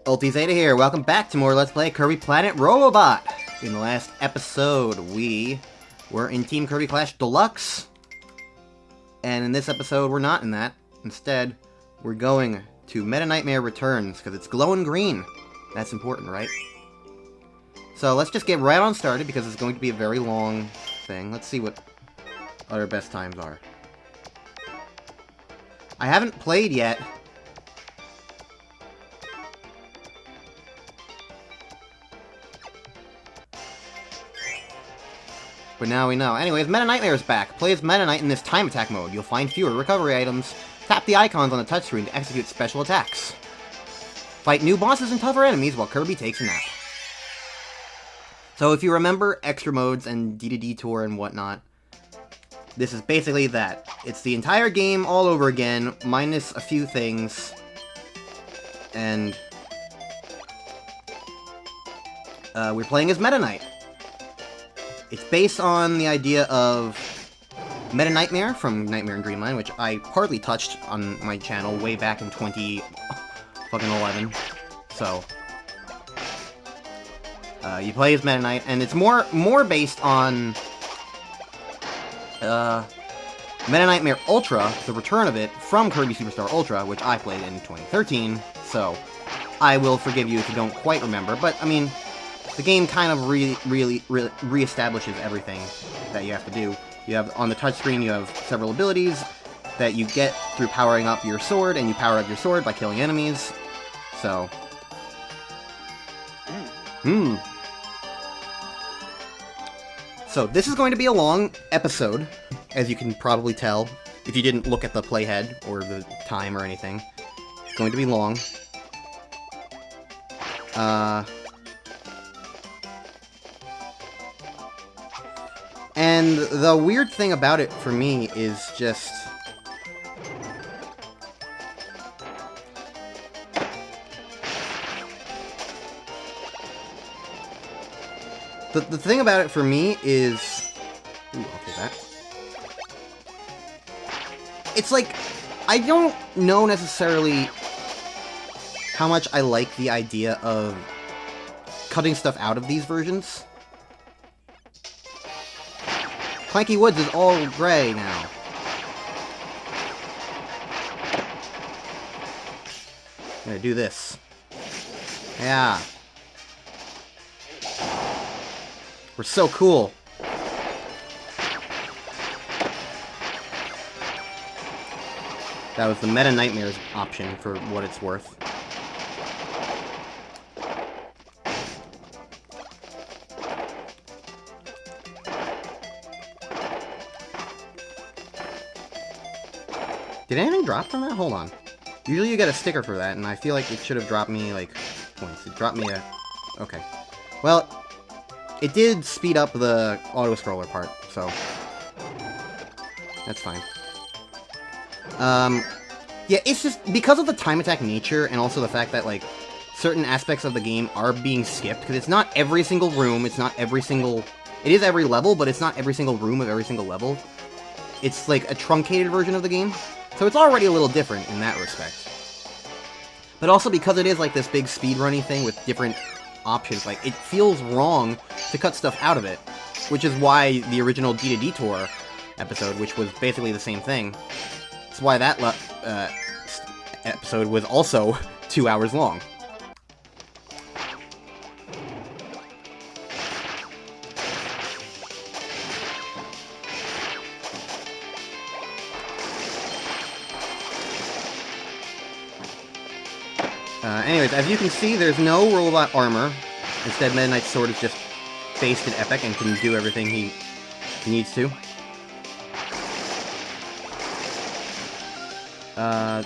Ulti here, welcome back to more Let's Play Kirby Planet Robobot! In the last episode, we were in Team Kirby Clash Deluxe. And in this episode, we're not in that. Instead, we're going to Meta Nightmare Returns, because it's glowing green. That's important, right? So let's just get right on started, because it's going to be a very long thing. Let's see what our best times are. I haven't played yet. But now we know. Anyways, Meta Nightmare is back. Play as Meta Knight in this time attack mode. You'll find fewer recovery items. Tap the icons on the touchscreen to execute special attacks. Fight new bosses and tougher enemies while Kirby takes a nap. So if you remember extra modes and Dedede Tour and whatnot, this is basically that. It's the entire game all over again, minus a few things. And we're playing as Meta Knight. It's based on the idea of Meta Nightmare from Nightmare in Dreamland, which I partly touched on my channel way back in 2011. So you play as Meta Knight, and it's more based on Meta Nightmare Ultra, the return of it from Kirby Superstar Ultra, which I played in 2013. So I will forgive you if you don't quite remember, but I mean, the game kind of really re-establishes everything that you have to do. You have, on the touchscreen, you have several abilities that you get through powering up your sword, and you power up your sword by killing enemies. So So this is going to be a long episode, as you can probably tell, if you didn't look at the playhead or the time or anything. It's going to be long. And the weird thing about it for me is just the thing about it for me is, ooh, I'll take that. It's like, I don't know necessarily how much I like the idea of cutting stuff out of these versions. Clanky Woods is all gray now. I'm gonna do this. Yeah. We're so cool. That was the Meta Nightmares option for what it's worth. Did anything drop from that? Hold on. Usually you get a sticker for that, and I feel like it should have dropped me, like, points. It dropped me a... Okay. Well, it did speed up the auto-scroller part, so that's fine. Yeah, it's just, because of the time attack nature, and also the fact that, like, certain aspects of the game are being skipped, because it's not every single room, it's not every single... It is every level, but it's not every single room of every single level. It's, like, a truncated version of the game. So it's already a little different in that respect. But also because it is like this big speedrunny thing with different options, like, it feels wrong to cut stuff out of it. Which is why the original Dedede Tour episode, which was basically the same thing, that's why that episode was also 2 hours long. Anyways, as you can see, there's no robot armor. Instead, Meta Knight's sword is just based in epic and can do everything he needs to.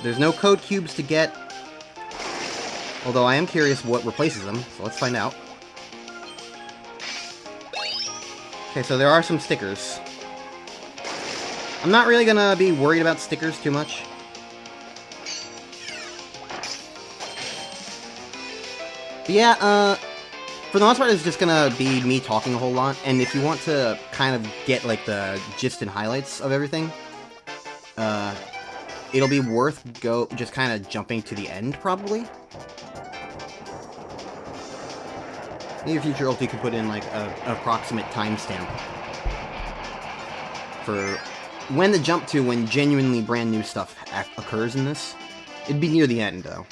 There's no code cubes to get, although I am curious what replaces them, so let's find out. Okay, so there are some stickers. I'm not really gonna be worried about stickers too much. But yeah, for the most part, it's just gonna be me talking a whole lot, and if you want to kind of get, like, the gist and highlights of everything, it'll be worth just kind of jumping to the end, probably. Maybe future Ulti could put in, like, an approximate timestamp for when to jump to when genuinely brand new stuff occurs in this. It'd be near the end, though.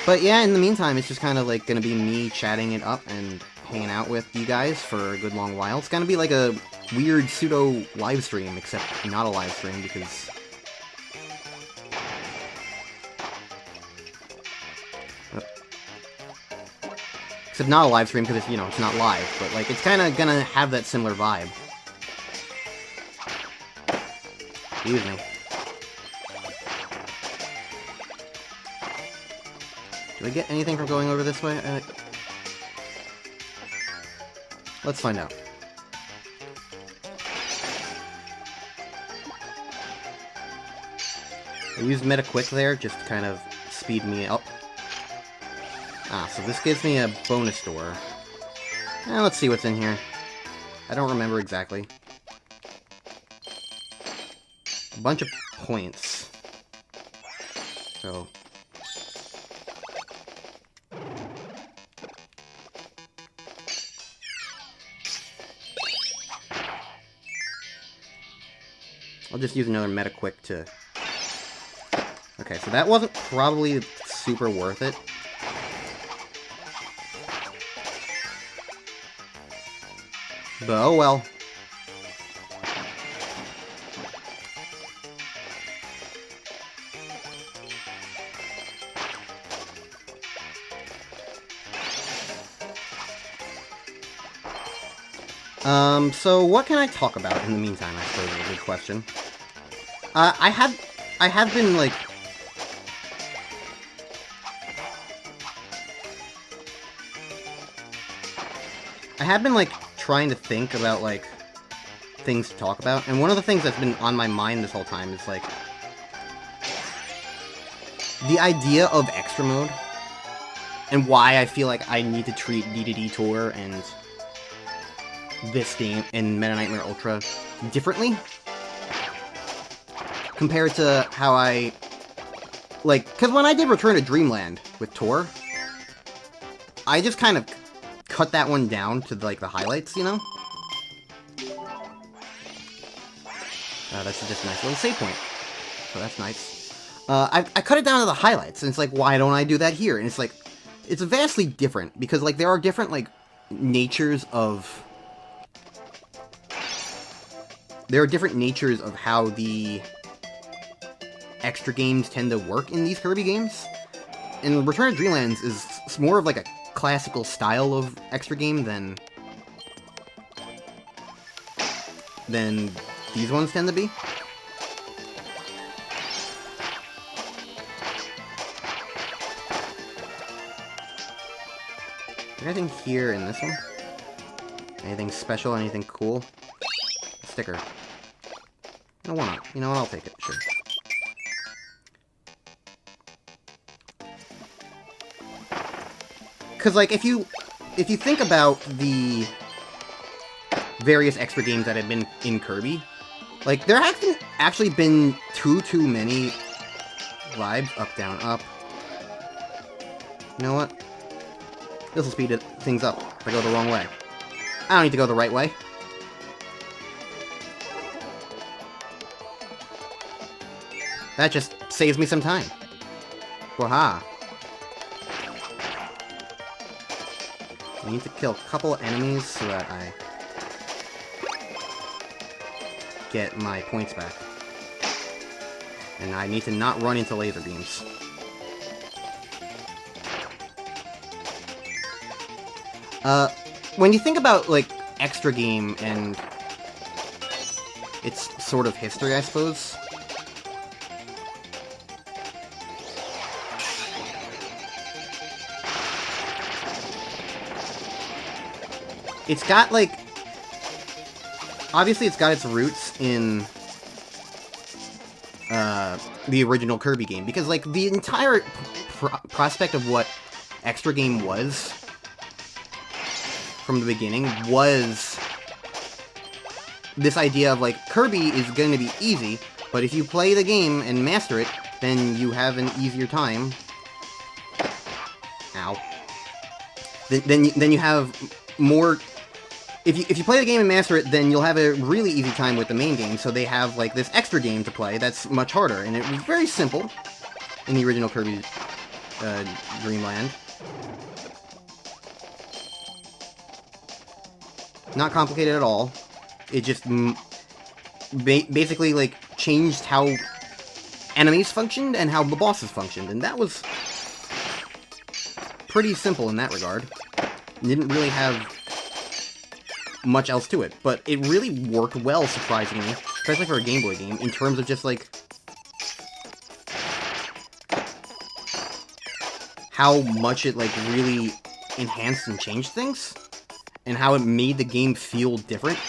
But yeah, in the meantime, it's just kind of like gonna be me chatting it up and hanging out with you guys for a good long while. It's gonna be like a weird pseudo live stream, except not a live stream because... Except not a live stream because it's, you know, it's not live, but like it's kind of gonna have that similar vibe. Excuse me. Do I get anything from going over this way? Let's find out. I used Meta Quick there just to kind of speed me up. Ah, so this gives me a bonus door. Let's see what's in here. I don't remember exactly. A bunch of points. So... I'll just use another Meta Quick to... Okay, so that wasn't probably super worth it. But oh well. So what can I talk about in the meantime, I suppose is a good question. I have been, like... I have been, like, trying to think about, like, things to talk about, and one of the things that's been on my mind this whole time is, like, the idea of extra mode, and why I feel like I need to treat Dedede Tour and this game and Meta Nightmare Ultra differently compared to how I, like, because when I did Return to Dreamland with Tour, I just kind of cut that one down to, like, the highlights, you know? That's just a nice little save point. So that's nice. I cut it down to the highlights, and it's like, why don't I do that here? And it's like, it's vastly different, because, like, there are different, like, natures of... There are different natures of how the extra games tend to work in these Kirby games. And Return to Dreamlands is more of, like, a classical style of extra game than these ones tend to be. Anything here in this one? Anything special? Anything cool? A sticker. No, why not? You know what? I'll take it. Sure. Because, like, if you think about the various extra games that have been in Kirby, like, there hasn't actually been too many vibes. Up, down, up. You know what? This will speed things up if I go the wrong way. I don't need to go the right way. That just saves me some time. Waha. I need to kill a couple of enemies so that I get my points back. And I need to not run into laser beams. When you think about, like, extra game and its sort of history, I suppose, it's got, like, obviously it's got its roots in the original Kirby game, because, like, the entire prospect of what extra game was from the beginning was this idea of, like, Kirby is going to be easy, but if you play the game and master it, then you have an easier time Ow. Then you have more... If you play the game and master it, then you'll have a really easy time with the main game, so they have, like, this extra game to play that's much harder, and it was very simple in the original Kirby Dream Land. Not complicated at all. It just basically, like, changed how enemies functioned and how the bosses functioned, and that was pretty simple in that regard. It didn't really have much else to it, but it really worked well, surprisingly, especially for a Game Boy game, in terms of just, like, how much it, like, really enhanced and changed things, and how it made the game feel different.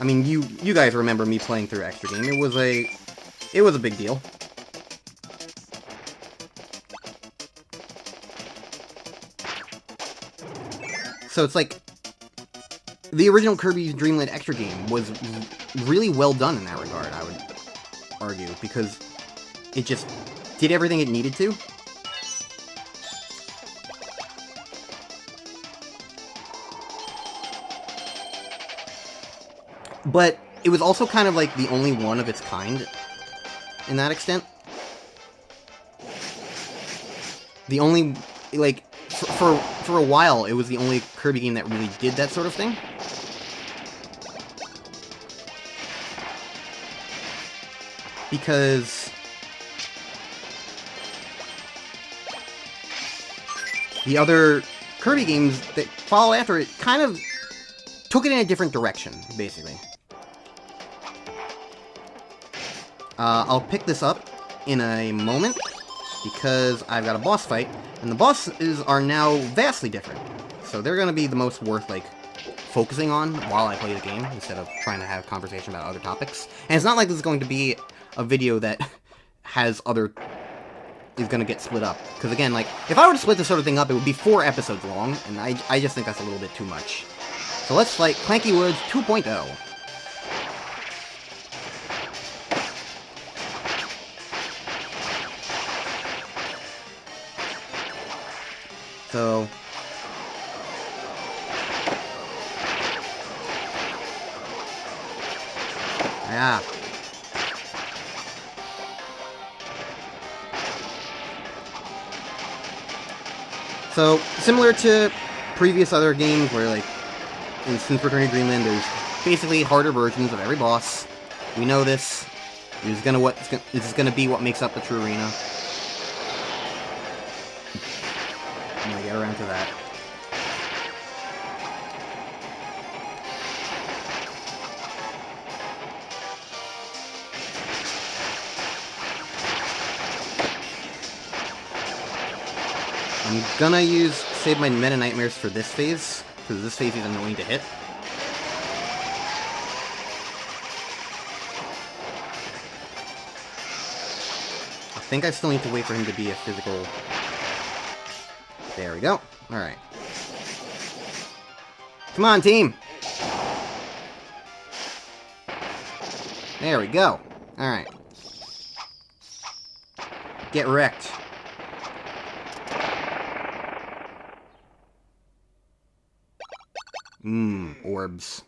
I mean, you guys remember me playing through Extra Game. It was a big deal. So it's like, the original Kirby's Dream Land Extra Game was really well done in that regard, I would argue, because it just did everything it needed to. But it was also kind of like the only one of its kind in that extent. The only, like, for a while, it was the only Kirby game that really did that sort of thing. Because the other Kirby games that followed after it kind of took it in a different direction, basically. I'll pick this up in a moment, because I've got a boss fight, and the bosses are now vastly different. So they're going to be the most worth, like, focusing on while I play the game, instead of trying to have conversation about other topics. And it's not like this is going to be a video that is going to get split up. Because again, like, if I were to split this sort of thing up, it would be 4 episodes long, and I just think that's a little bit too much. So let's fight Clanky Woods 2.0. So, yeah. So, similar to previous other games where, like, in Since Returning to Dreamland, there's basically harder versions of every boss. We know this. This is gonna be what makes up the true arena. I'm gonna get around to that. I'm gonna save my Meta Nightmares for this phase, because this phase is annoying to hit. I think I still need to wait for him to be a physical... There we go. Alright. Come on, team! There we go. Alright. Get wrecked. Orbs.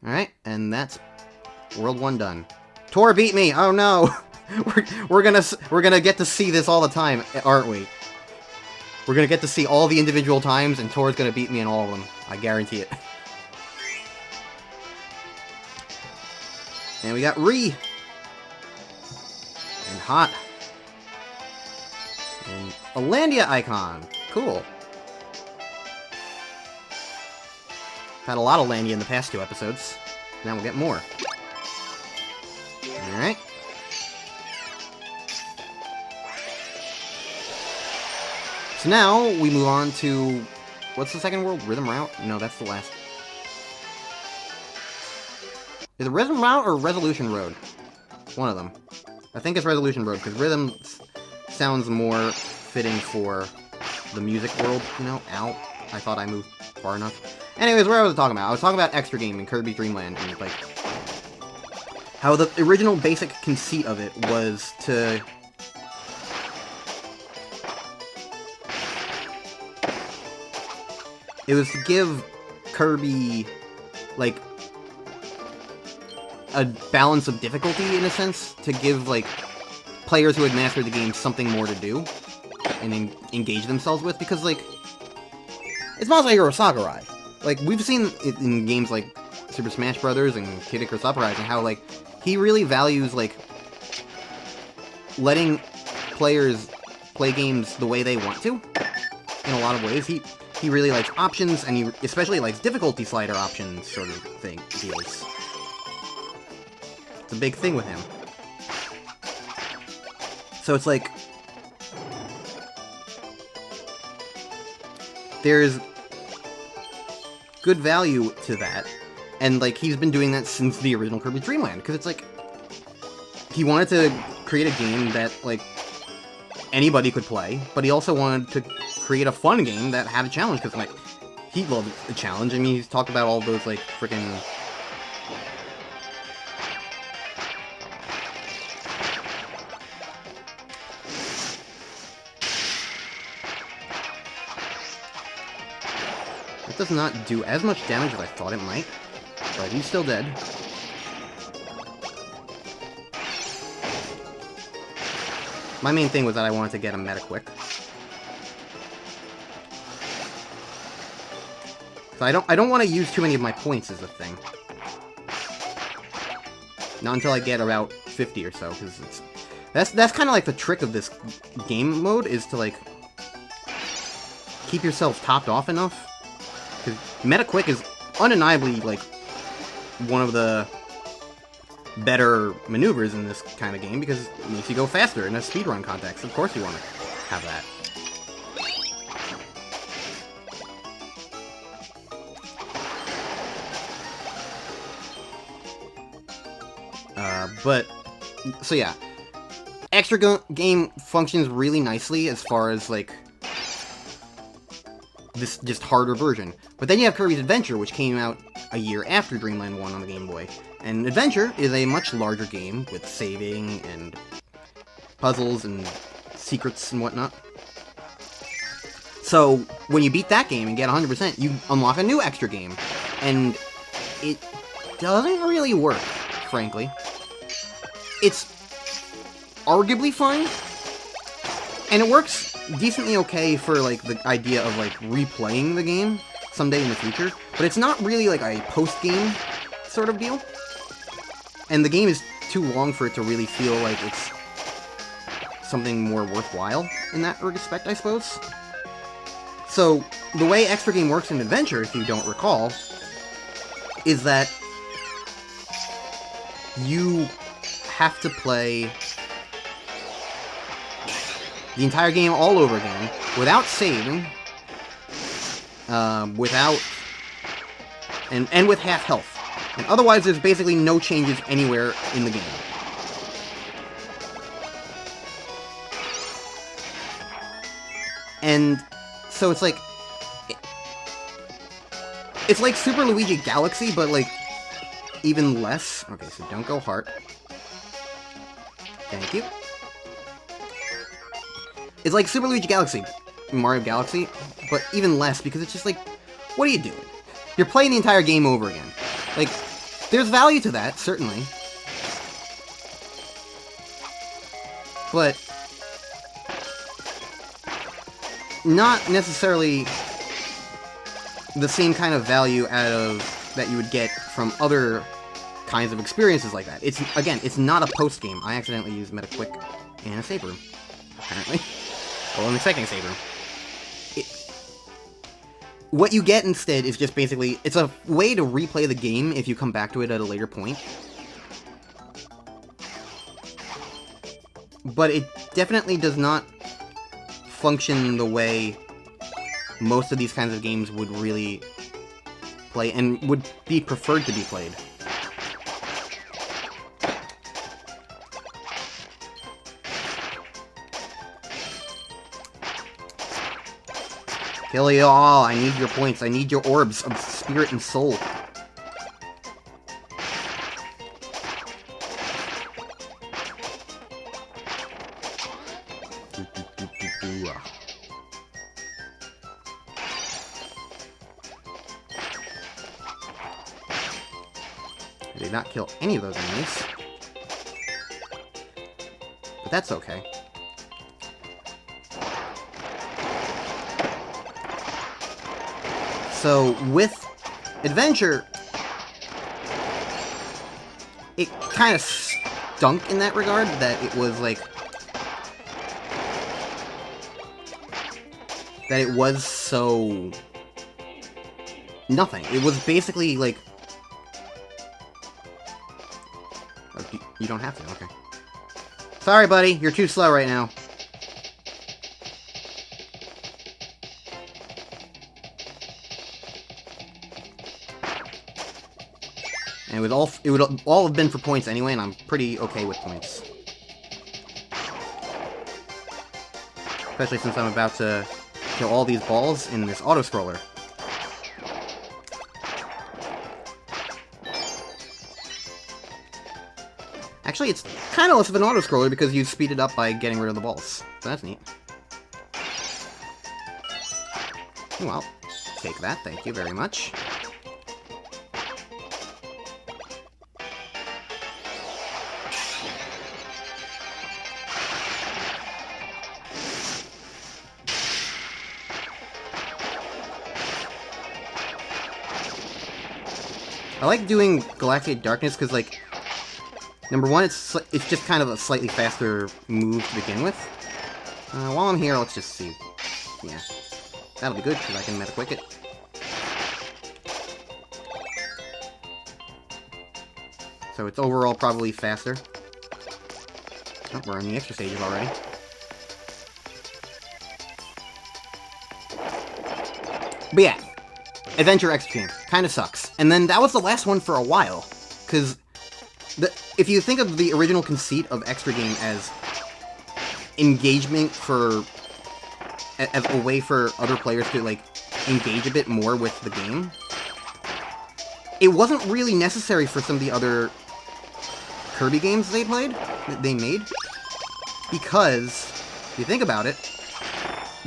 Alright, and that's World 1 done. Tor beat me! Oh no! we're gonna get to see this all the time, aren't we? We're gonna get to see all the individual times, and Tor's gonna beat me in all of them. I guarantee it. And we got Ree! And Hot. And a Landia icon. Cool. Had a lot of Landia in the past 2 episodes. Now we'll get more. Alright. So now, we move on to... What's the second world? Rhythm Route? No, that's the last. Is it Rhythm Route or Resolution Road? One of them. I think it's Resolution Road, because Rhythm sounds more fitting for the music world, you know? Ow. I thought I moved far enough. Anyways, where I was talking about? I was talking about Extra Game in Kirby's Dream Land, and, like, how the original basic conceit of it was to give Kirby, like, a balance of difficulty, in a sense, to give, like, players who had mastered the game something more to do and engage themselves with, because, like, it's Monster Hero Sakurai. Like, we've seen it in games like Super Smash Bros. And Kid Icarus Uprising, how, like, he really values, like, letting players play games the way they want to, in a lot of ways. He really likes options, and he especially likes difficulty slider options, sort of thing, deals. It's a big thing with him. So it's like, there's good value to that, and, like, he's been doing that since the original Kirby Dream Land, because it's like, he wanted to create a game that, like, anybody could play, but he also wanted to create a fun game that had a challenge, because, like, he loved the challenge. I mean, he's talked about all those, like, freaking... It does not do as much damage as I thought it might, but he's still dead. My main thing was that I wanted to get a meta quick. So I don't want to use too many of my points is the thing. Not until I get about 50 or so, because that's kind of like the trick of this game mode, is to, like, keep yourself topped off enough. Because meta quick is undeniably, like, one of the better maneuvers in this kind of game, because it makes you go faster in a speedrun context. Of course you want to have that. So yeah, extra game functions really nicely as far as, like, this just harder version. But then you have Kirby's Adventure, which came out a year after Dreamland 1 on the Game Boy. And Adventure is a much larger game with saving and puzzles and secrets and whatnot. So when you beat that game and get 100%, you unlock a new extra game. And it doesn't really work, frankly. It's arguably fine, and it works decently okay for, like, the idea of, like, replaying the game someday in the future, but it's not really, like, a post-game sort of deal, and the game is too long for it to really feel like it's something more worthwhile in that respect, I suppose. So, the way extra game works in Adventure, if you don't recall, is that you have to play the entire game all over again, without saving, and with half health. And otherwise, there's basically no changes anywhere in the game. And so it's like Super Luigi Galaxy, but, like, even less. Okay, so don't go heart. Thank you. It's like Super Luigi Galaxy, Mario Galaxy, but even less, because it's just like, what are you doing? You're playing the entire game over again. Like, there's value to that, certainly. But not necessarily the same kind of value out of that you would get from other kinds of experiences like that. It's, again, it's not a post-game. I accidentally used Meta Quick and a save room, apparently. Well, I'm expecting a save room. What you get instead is just basically, it's a way to replay the game if you come back to it at a later point. But it definitely does not function the way most of these kinds of games would really play, and would be preferred to be played. Kill you all, I need your points, I need your orbs of spirit and soul. I did not kill any of those enemies. But that's okay. So, with Adventure, it kind of stunk in that regard, that it was like... that it was so... nothing. It was basically like... oh, you don't have to, okay. Sorry, buddy, you're too slow right now. And it would all have been for points anyway, and I'm pretty okay with points. Especially since I'm about to kill all these balls in this auto-scroller. Actually, it's kind of less of an auto-scroller because you speed it up by getting rid of the balls. So that's neat. Well, take that, thank you very much. I like doing Galactic Darkness because, like, number one, it's just kind of a slightly faster move to begin with. While I'm here, let's just see. Yeah, that'll be good because I can meta-quick it. So it's overall probably faster. Oh, we're on the extra stages already. But yeah. Adventure Extreme kind of sucks. And then that was the last one for a while, because if you think of the original conceit of Extra Game as engagement as a way for other players to, like, engage a bit more with the game, it wasn't really necessary for some of the other Kirby games they made, because, if you think about it,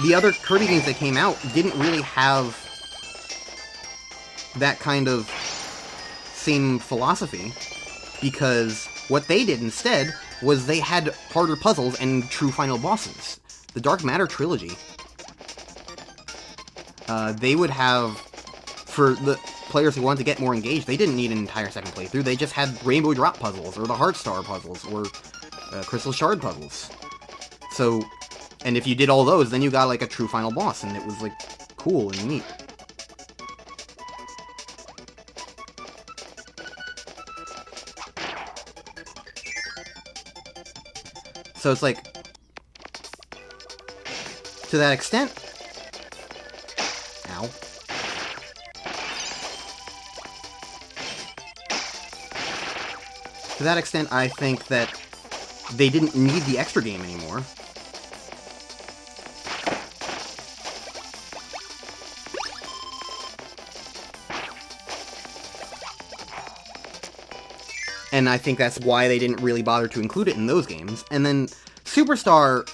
the other Kirby games that came out didn't really have that kind of same philosophy, because what they did instead was they had harder puzzles and true final bosses. The Dark Matter trilogy, they would have, for the players who wanted to get more engaged, they didn't need an entire second playthrough, they just had Rainbow Drop puzzles, or the Heart Star puzzles, or Crystal Shard puzzles. So, and if you did all those, then you got, like, a true final boss, and it was, like, cool and neat. So it's like, to that extent, ow. To that extent, I think that they didn't need the extra game anymore. And I think that's why they didn't really bother to include it in those games. And then Superstar...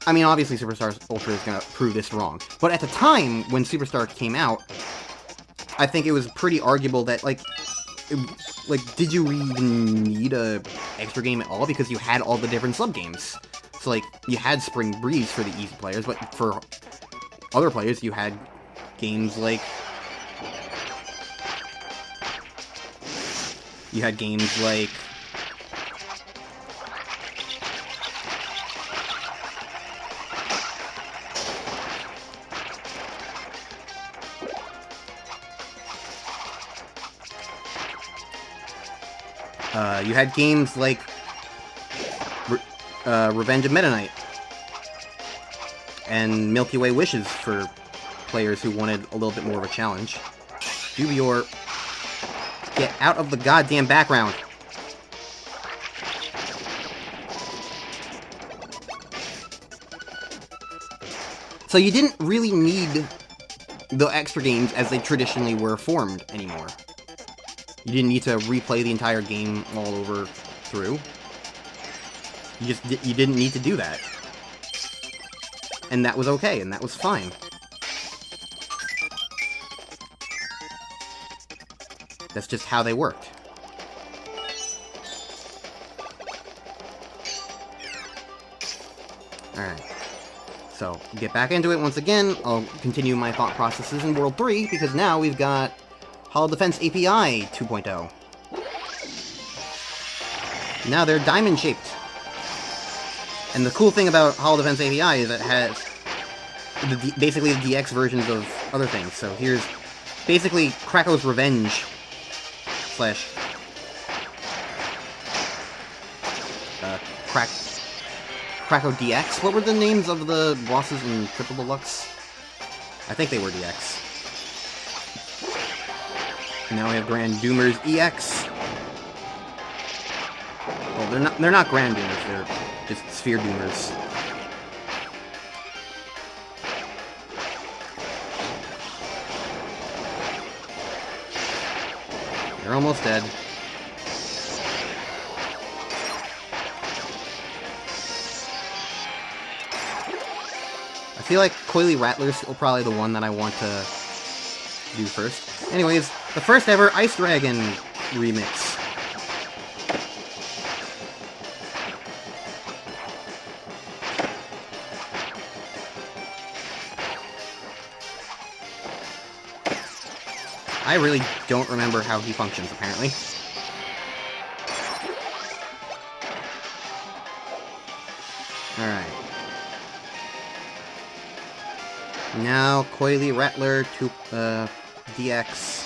I mean, obviously Superstar Ultra is going to prove this wrong. But at the time, when Superstar came out, I think it was pretty arguable that, like, did you even need a extra game at all? Because you had all the different sub-games. So, like, you had Spring Breeze for the easy players, but for other players, you had games like... You had games like... you had games like Revenge of Meta Knight and Milky Way Wishes for players who wanted a little bit more of a challenge. Dubior, get out of the goddamn background! So you didn't really need the extra games as they traditionally were formed anymore. You didn't need to replay the entire game all over through. You didn't need to do that. And that was okay, and that was fine. That's just how they worked. Alright. So, get back into it once again. I'll continue my thought processes in World 3, because now we've got Hollow Defense API 2.0. Now they're diamond-shaped. And the cool thing about Hollow Defense API is that it has basically the DX versions of other things. So here's basically Krako's Revenge slash Krako DX. What were the names of the bosses in Triple Deluxe? I think they were DX. Now we have Grand Doomers EX. Well, they're not Grand Doomers, they're just Sphere Doomers. They're almost dead. I feel like Coily Rattler's still probably the one that I want to do first. Anyways, the first ever Ice Dragon remix. I really don't remember how he functions, apparently. Alright. Now, Coily Rattler to, DX.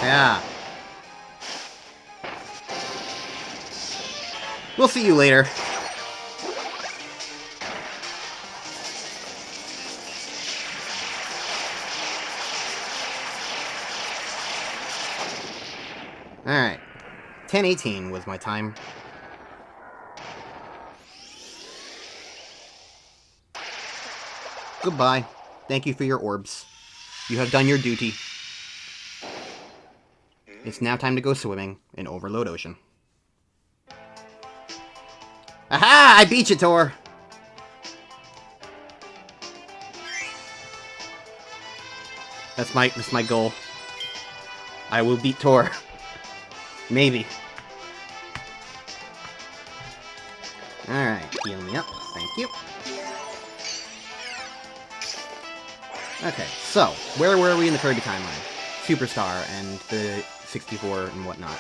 Yeah. We'll see you later. Alright. 10:18 was my time. Goodbye. Thank you for your orbs. You have done your duty. It's now time to go swimming in Overload Ocean. Aha! I beat you, Tor! That's my goal. I will beat Tor. Maybe. Alright, heal me up. Thank you. Okay, so, where were we in the Kirby timeline? Superstar and the 64 and whatnot.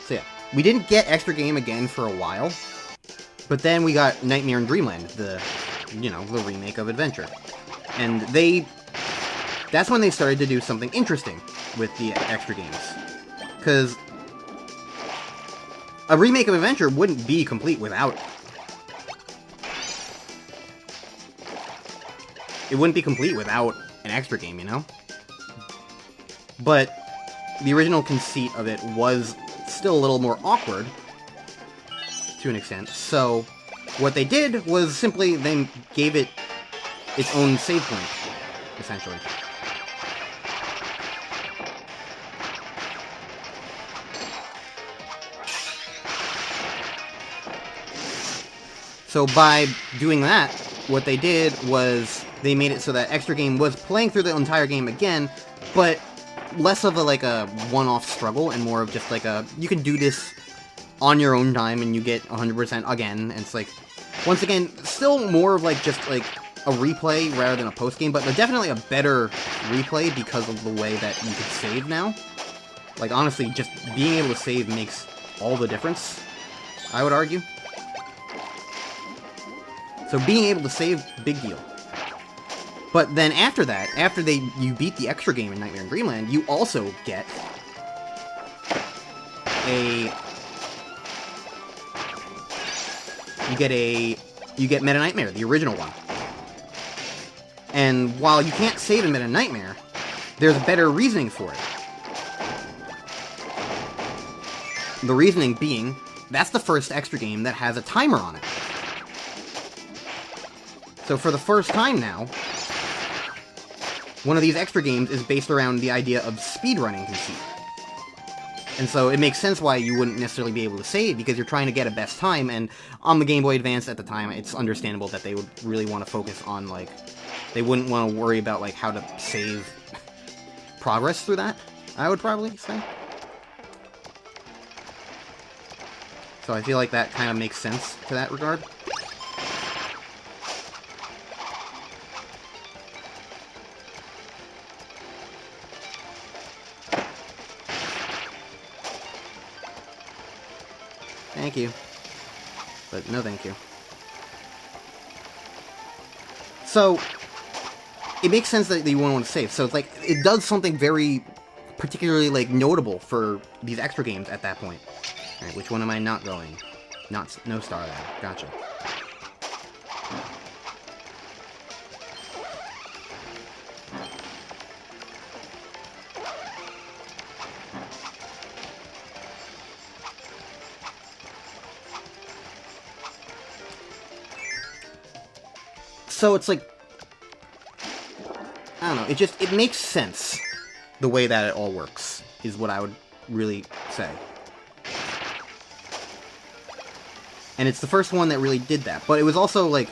So yeah, we didn't get Extra Game again for a while. But then we got Nightmare in Dreamland, the remake of Adventure. And that's when they started to do something interesting with the extra games. Because a remake of Adventure wouldn't be complete without... It wouldn't be complete without an extra game, you know? But the original conceit of it was still a little more awkward, to an extent. So what they did was simply they gave it its own save point, essentially. So by doing that, what they did was they made it so that Extra Game was playing through the entire game again, but less of a one-off struggle and more of just like you can do this on your own time and you get 100% again, and it's like, once again, still more of just a replay rather than a post-game, but definitely a better replay because of the way that you can save now. Like, honestly, just being able to save makes all the difference, I would argue. So being able to save, big deal. But then after that, after you beat the extra game in Nightmare in Dreamland, you also get you get Meta Nightmare, the original one. And while you can't save in Meta Nightmare, there's better reasoning for it. The reasoning being, that's the first extra game that has a timer on it. So for the first time now, one of these extra games is based around the idea of speedrunning conceit. And so it makes sense why you wouldn't necessarily be able to save, because you're trying to get a best time, and on the Game Boy Advance at the time, it's understandable that they would really want to focus on, like, they wouldn't want to worry about, like, how to save progress through that, I would probably say. So I feel like that kind of makes sense to that regard. Thank you. But no thank you. So, it makes sense that you want to save. So, it's like, it does something very particularly, like, notable for these extra games at that point. Alright, which one am I not going? No star there. Gotcha. So it's like, I don't know, it makes sense the way that it all works, is what I would really say. And it's the first one that really did that, but it was also, like,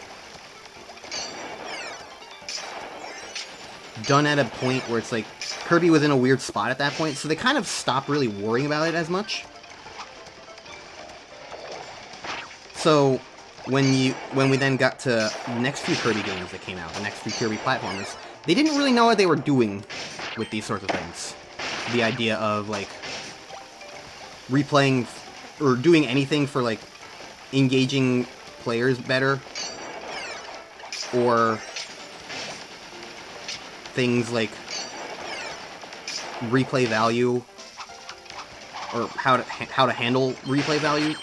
done at a point where it's like, Kirby was in a weird spot at that point, so they kind of stopped really worrying about it as much. So, when we then got to the next few Kirby games that came out, the next few Kirby platformers, they didn't really know what they were doing with these sorts of things. The idea of, like, replaying, or doing anything for, like, engaging players better, or things like replay value, or how to handle replay value.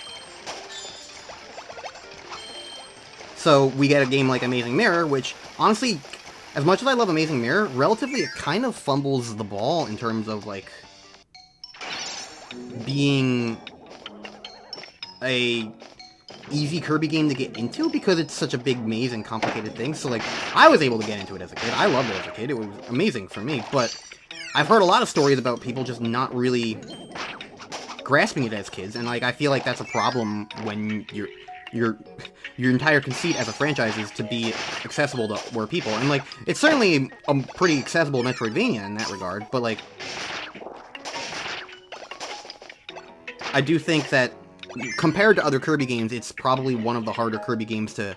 So we get a game like Amazing Mirror, which, honestly, as much as I love Amazing Mirror, relatively it kind of fumbles the ball in terms of, like, being a easy Kirby game to get into, because it's such a big maze and complicated thing. So, like, I was able to get into it as a kid. I loved it as a kid. It was amazing for me. But I've heard a lot of stories about people just not really grasping it as kids, and, like, I feel like that's a problem when your entire conceit as a franchise is to be accessible to more people. And, like, it's certainly a pretty accessible Metroidvania in that regard, but, like, I do think that compared to other Kirby games, it's probably one of the harder Kirby games to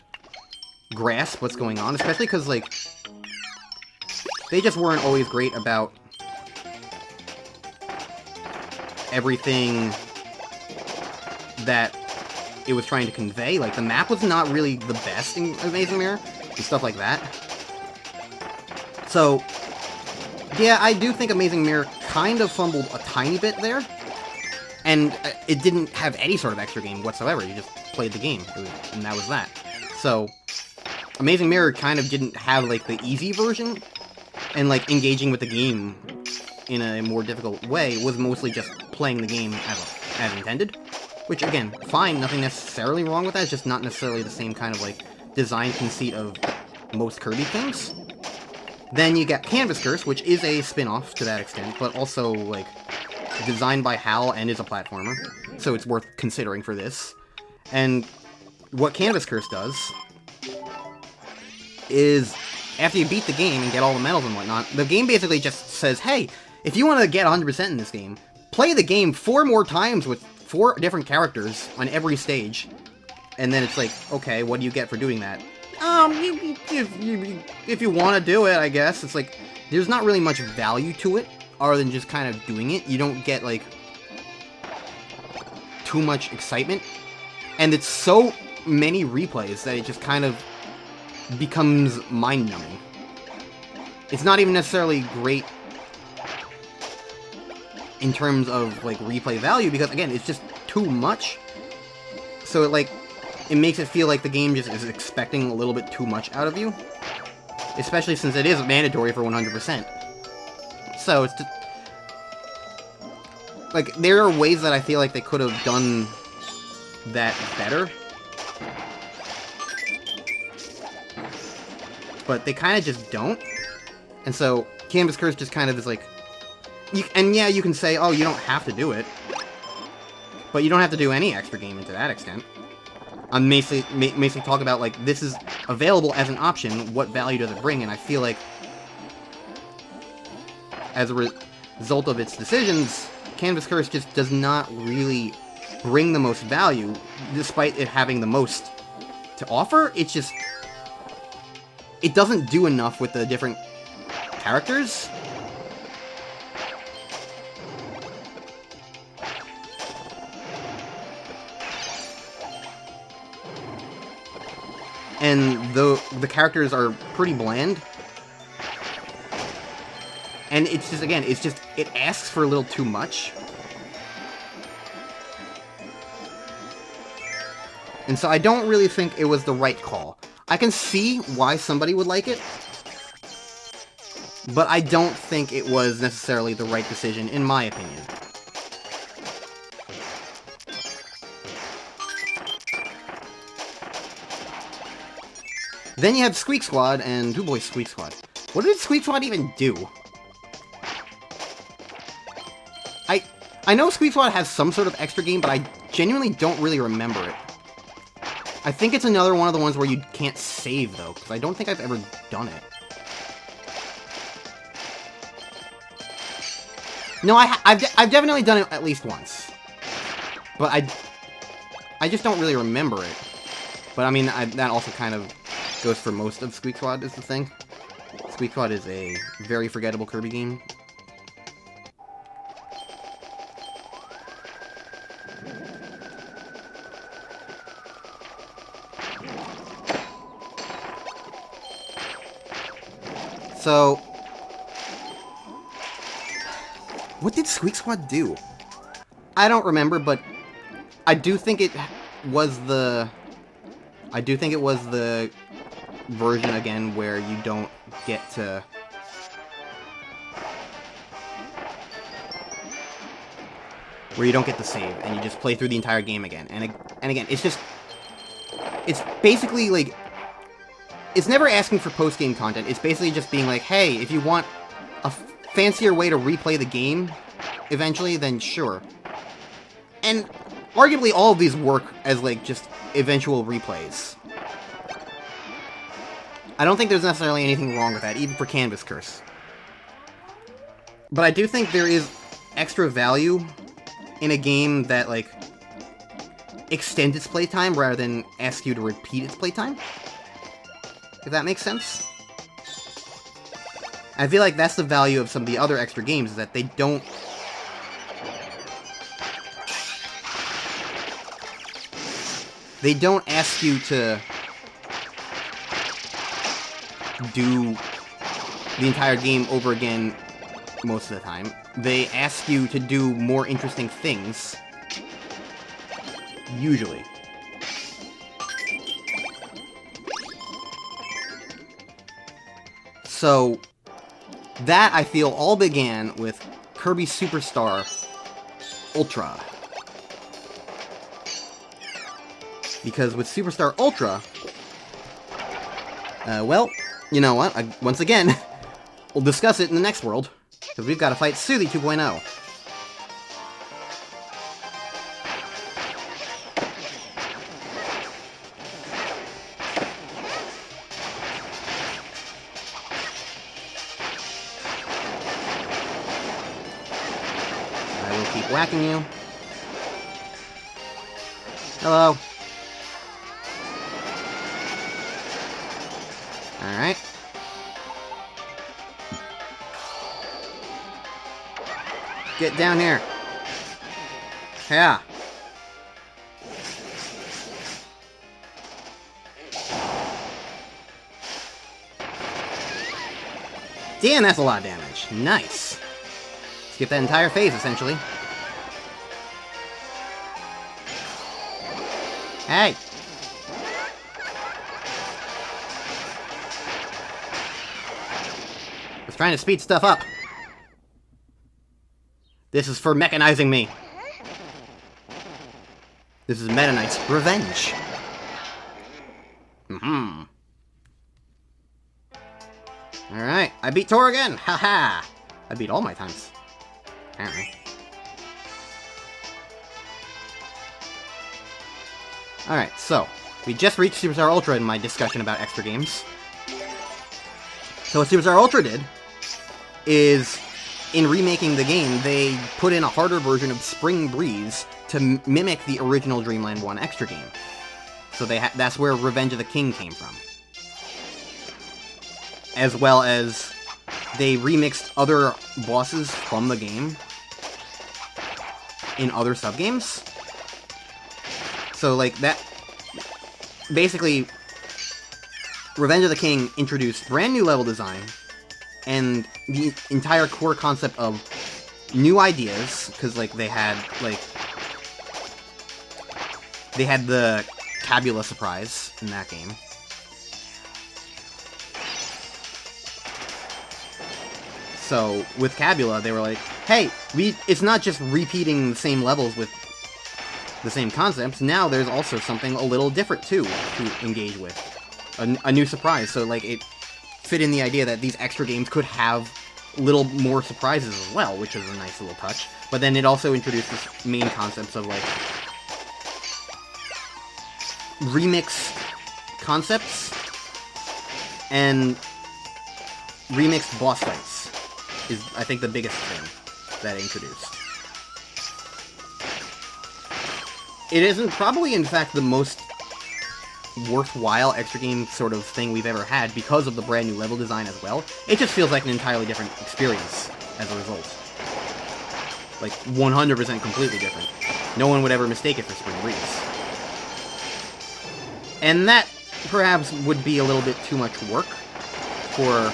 grasp what's going on, especially because, like, they just weren't always great about everything that it was trying to convey. Like, the map was not really the best in Amazing Mirror, and stuff like that. So, yeah, I do think Amazing Mirror kind of fumbled a tiny bit there. And it didn't have any sort of extra game whatsoever. You just played the game, and that was that. So, Amazing Mirror kind of didn't have, like, the easy version, and, like, engaging with the game in a more difficult way was mostly just playing the game as intended. Which, again, fine, nothing necessarily wrong with that, it's just not necessarily the same kind of, like, design conceit of most Kirby things. Then you got Canvas Curse, which is a spin-off to that extent, but also, like, designed by HAL and is a platformer, so it's worth considering for this. And what Canvas Curse does is, after you beat the game and get all the medals and whatnot, the game basically just says, hey, if you want to get 100% in this game, play the game 4 more times with 4 different characters on every stage. And then it's like, okay, what do you get for doing that? If you want to do it, I guess. It's like, there's not really much value to it, other than just kind of doing it. You don't get, like, too much excitement. And it's so many replays that it just kind of becomes mind-numbing. It's not even necessarily great in terms of, like, replay value, because, again, it's just too much. So, it makes it feel like the game just is expecting a little bit too much out of you. Especially since it is mandatory for 100%. So, it's just, like, there are ways that I feel like they could have done that better. But they kind of just don't. And so, Canvas Curse just kind of is like, and yeah, you can say, oh, you don't have to do it. But you don't have to do any extra gaming to that extent. I'm basically talk about, like, this is available as an option, what value does it bring, and I feel like, as a result of its decisions, Canvas Curse just does not really bring the most value, despite it having the most to offer. It's just, it doesn't do enough with the different characters. And the characters are pretty bland. And it's just, again, it asks for a little too much. And so I don't really think it was the right call. I can see why somebody would like it, but I don't think it was necessarily the right decision, in my opinion. Then you have Squeak Squad and Two Boys Squeak Squad. What did Squeak Squad even do? I know Squeak Squad has some sort of extra game, but I genuinely don't really remember it. I think it's another one of the ones where you can't save, though, because I don't think I've ever done it. No, I've definitely done it at least once. But I just don't really remember it. But I mean, that also kind of goes for most of Squeak Squad, is the thing. Squeak Squad is a very forgettable Kirby game. So, what did Squeak Squad do? I don't remember, but I do think it was the version, again, where you don't get to... where you don't get to save, and you just play through the entire game again. And again, it's just... it's basically, like... it's never asking for post-game content. It's basically just being like, hey, if you want a fancier way to replay the game eventually, then sure. And arguably all of these work as, like, just eventual replays. I don't think there's necessarily anything wrong with that, even for Canvas Curse. But I do think there is extra value in a game that, like, extends its playtime rather than ask you to repeat its playtime. If that makes sense. I feel like that's the value of some of the other extra games, is that they don't... they don't ask you to do the entire game over again most of the time. They ask you to do more interesting things. Usually. So, that, I feel, all began with Kirby Superstar Ultra. Because with Superstar Ultra, well, you know what, once again, we'll discuss it in the next world, because we've got to fight Suzy 2.0. Keep whacking you. Hello. Alright. Get down here. Yeah. Damn, that's a lot of damage. Nice. Let's get that entire phase, essentially. Hey! I was trying to speed stuff up. This is for mechanizing me. This is Meta Knight's revenge. Alright, I beat Tor again! Haha! I beat all my times. Apparently. Alright, so, we just reached Superstar Ultra in my discussion about extra games. So what Superstar Ultra did is, in remaking the game, they put in a harder version of Spring Breeze to mimic the original Dreamland 1 extra game. So that's where Revenge of the King came from. As well as they remixed other bosses from the game in other subgames. So, like, that... Basically, Revenge of the King introduced brand new level design and the entire core concept of new ideas, because, like, they had the Cabula surprise in that game. So, with Cabula, they were like, hey, it's not just repeating the same levels with the same concepts, now there's also something a little different, too, to engage with. A new surprise, so, like, it fit in the idea that these extra games could have little more surprises as well, which is a nice little touch. But then it also introduced this main concepts of, like, remix concepts and remixed boss fights is, I think, the biggest thing that it introduced. It isn't probably, in fact, the most worthwhile extra game sort of thing we've ever had because of the brand new level design as well. It just feels like an entirely different experience as a result. Like, 100% completely different. No one would ever mistake it for Spring Breeze. And that, perhaps, would be a little bit too much work for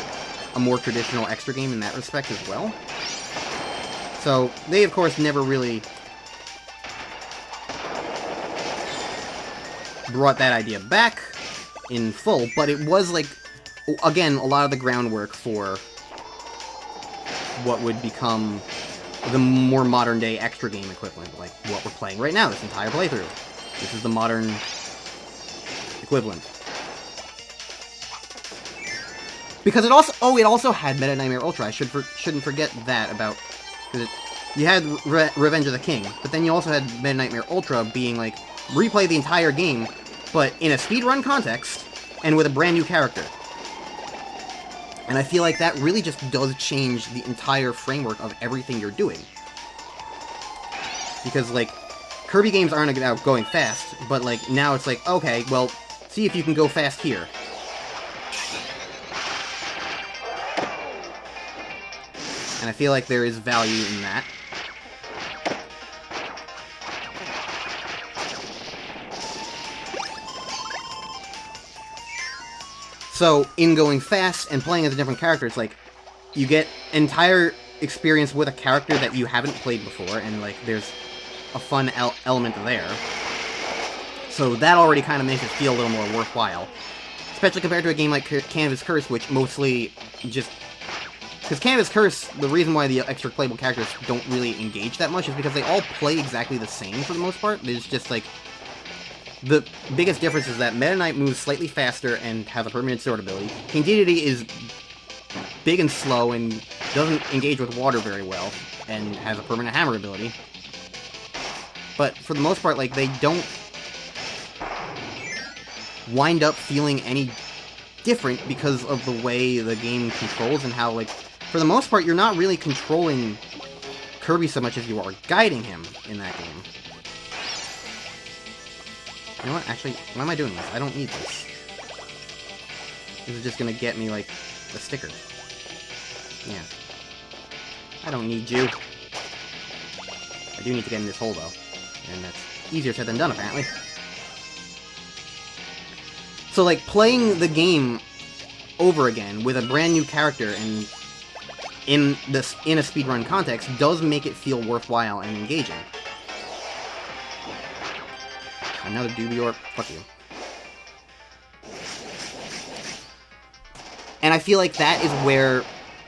a more traditional extra game in that respect as well. So, they, of course, never really brought that idea back in full, but it was, like, again, a lot of the groundwork for what would become the more modern-day extra game equivalent, like what we're playing right now, this entire playthrough. This is the modern equivalent. Because it also had Meta Nightmare Ultra. I shouldn't forget that about, because you had Revenge of the King, but then you also had Meta Nightmare Ultra being like, replay the entire game, but in a speedrun context, and with a brand new character. And I feel like that really just does change the entire framework of everything you're doing. Because, like, Kirby games aren't about going fast, but, like, now it's like, okay, well, see if you can go fast here. And I feel like there is value in that. So, in going fast and playing as a different character, it's like, you get entire experience with a character that you haven't played before, and, like, there's a fun element there. So that already kind of makes it feel a little more worthwhile. Especially compared to a game like Canvas Curse, which mostly just... Because Canvas Curse, the reason why the extra playable characters don't really engage that much is because they all play exactly the same for the most part. There's just, like... The biggest difference is that Meta Knight moves slightly faster and has a permanent sword ability. King Dedede is big and slow and doesn't engage with water very well, and has a permanent hammer ability. But for the most part, like, they don't wind up feeling any different because of the way the game controls and how, like, for the most part, you're not really controlling Kirby so much as you are guiding him in that game. You know what? Actually, why am I doing this? I don't need this. This is just gonna get me, like, a sticker. Yeah. I don't need you. I do need to get in this hole, though. And that's easier said than done, apparently. So, like, playing the game over again with a brand new character and in a speedrun context does make it feel worthwhile and engaging. Another Dubior. Fuck you. And I feel like that is where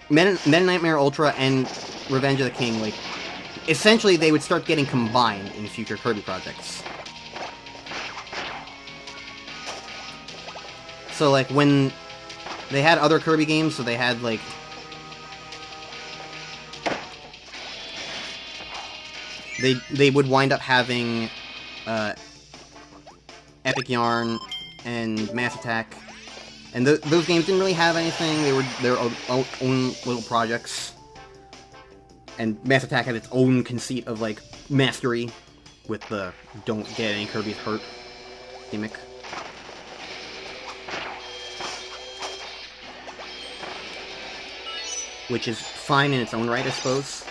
Meta Nightmare Ultra and Revenge of the King, like, essentially they would start getting combined in future Kirby projects. So, like, when they had other Kirby games, so they had, like... They would wind up having, Epic Yarn and Mass Attack. And those games didn't really have anything. They were their own little projects. And Mass Attack had its own conceit of, like, mastery with the don't get any Kirby's hurt gimmick. Which is fine in its own right, I suppose.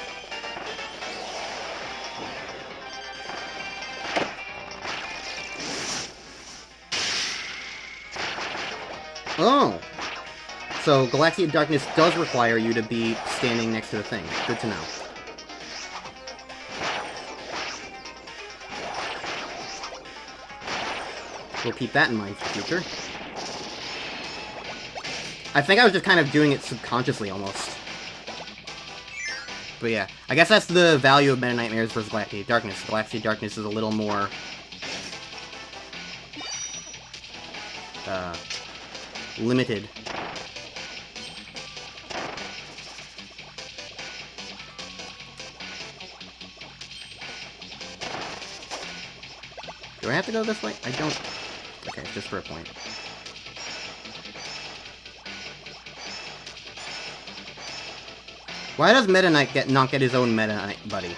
Oh! So, Galaxy of Darkness does require you to be standing next to the thing. Good to know. We'll keep that in mind for the future. I think I was just kind of doing it subconsciously, almost. But yeah, I guess that's the value of Meta Nightmares versus Galaxy of Darkness. Galaxy of Darkness is a little more... limited. Do I have to go this way? I don't... Okay, just for a point. Why does Meta Knight not get his own Meta Knight buddy?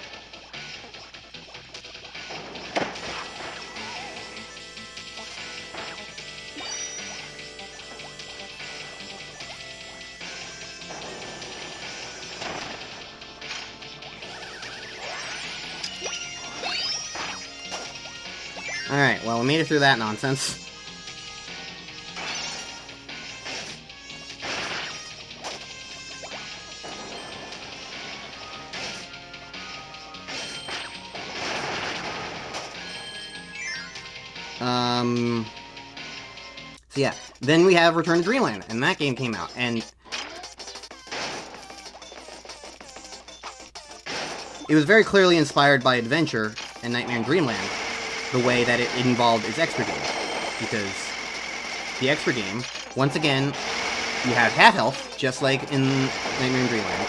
Alright, well, we made it through that nonsense. So yeah, then we have Return to Dreamland, and that game came out, and it was very clearly inspired by Adventure and Nightmare in Dreamland, the way that it involved its extra game. Because the extra game, once again, you have half health, just like in Nightmare in Dreamland.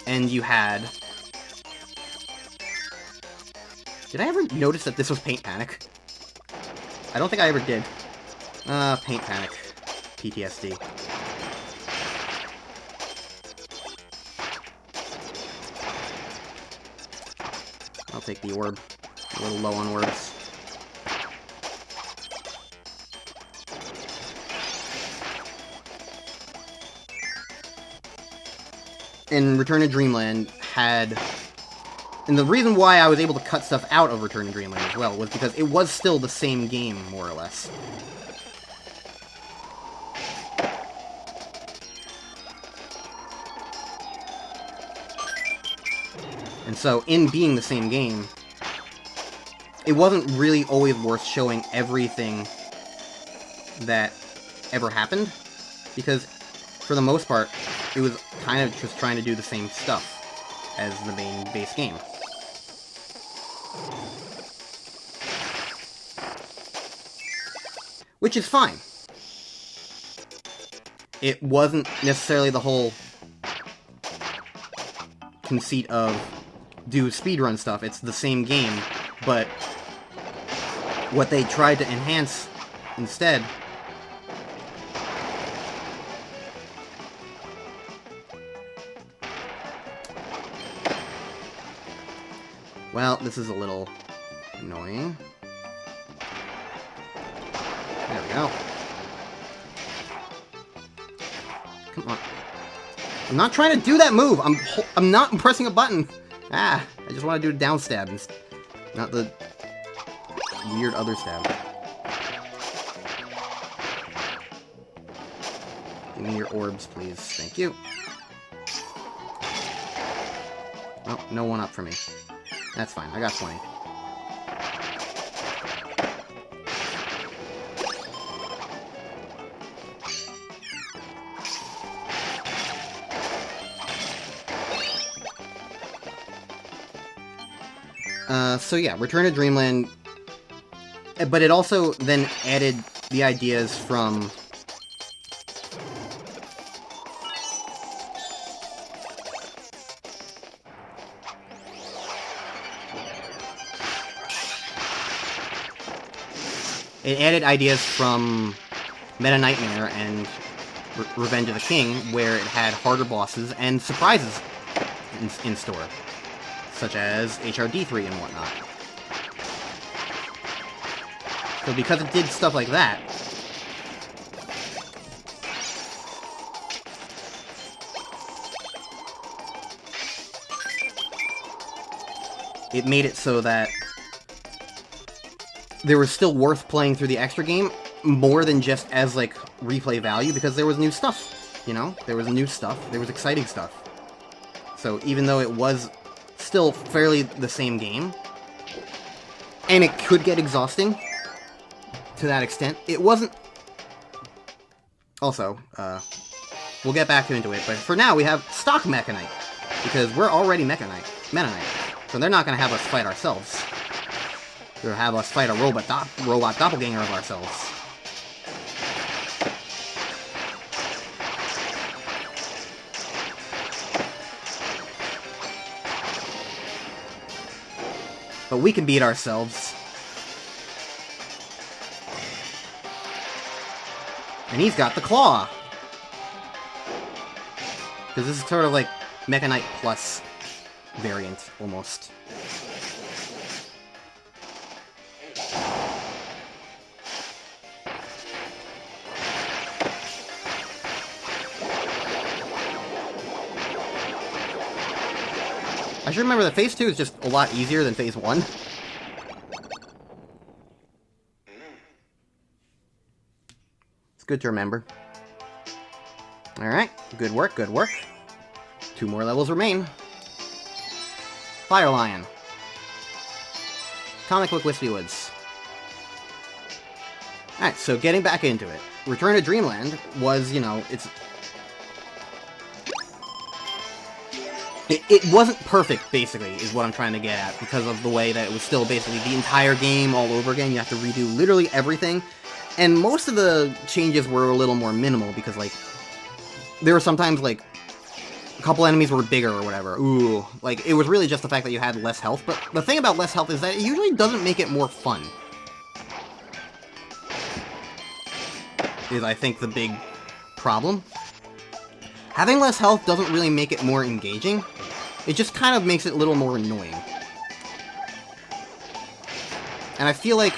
And you had... Did I ever notice that this was Paint Panic? I don't think I ever did. Paint Panic. PTSD. I'll take the orb. A little low on orbs. And Return to Dreamland had... And the reason why I was able to cut stuff out of Return to Dreamland as well was because it was still the same game, more or less. And so, in being the same game, it wasn't really always worth showing everything that ever happened, because, for the most part, it was kind of just trying to do the same stuff as the main base game. Which is fine. It wasn't necessarily the whole conceit of do speedrun stuff. It's the same game, but what they tried to enhance instead well, this is a little annoying. There we go. Come on. I'm not trying to do that move! I'm not pressing a button! Ah! I just want to do a down stab, not the weird other stab. Give me your orbs, please. Thank you. Oh, no one up for me. That's fine, I got 20. So yeah, Return to Dreamland, but it also then added the ideas from It added ideas from Meta Nightmare and Revenge of the King, where it had harder bosses and surprises in store, such as HRD3 and whatnot. So because it did stuff like that, it made it so that there was still worth playing through the extra game more than just as, like, replay value, because there was new stuff, you know? There was new stuff, there was exciting stuff. So even though it was still fairly the same game, and it could get exhausting to that extent, it wasn't... Also, we'll get back into it, but for now we have stock Meta Knight, because we're already Meta Knight, so they're not going to have us fight ourselves. They'll have us fight a robot doppelganger of ourselves. But we can beat ourselves. And he's got the claw. Because this is sort of like Meta Knight Plus variant, almost. I should remember that Phase 2 is just a lot easier than Phase 1. It's good to remember. Alright, good work, good work. 2 more levels remain. Fire Lion. Comic Book Wispy Woods. Alright, so getting back into it. Return to Dreamland was, you know, It wasn't perfect, basically, is what I'm trying to get at, because of the way that it was still basically the entire game all over again. You have to redo literally everything, and most of the changes were a little more minimal, because, like, there were sometimes, like, a couple enemies were bigger or whatever. Ooh, like, it was really just the fact that you had less health, but the thing about less health is that it usually doesn't make it more fun. Is, I think, the big problem. Having less health doesn't really make it more engaging. It just kind of makes it a little more annoying. And I feel like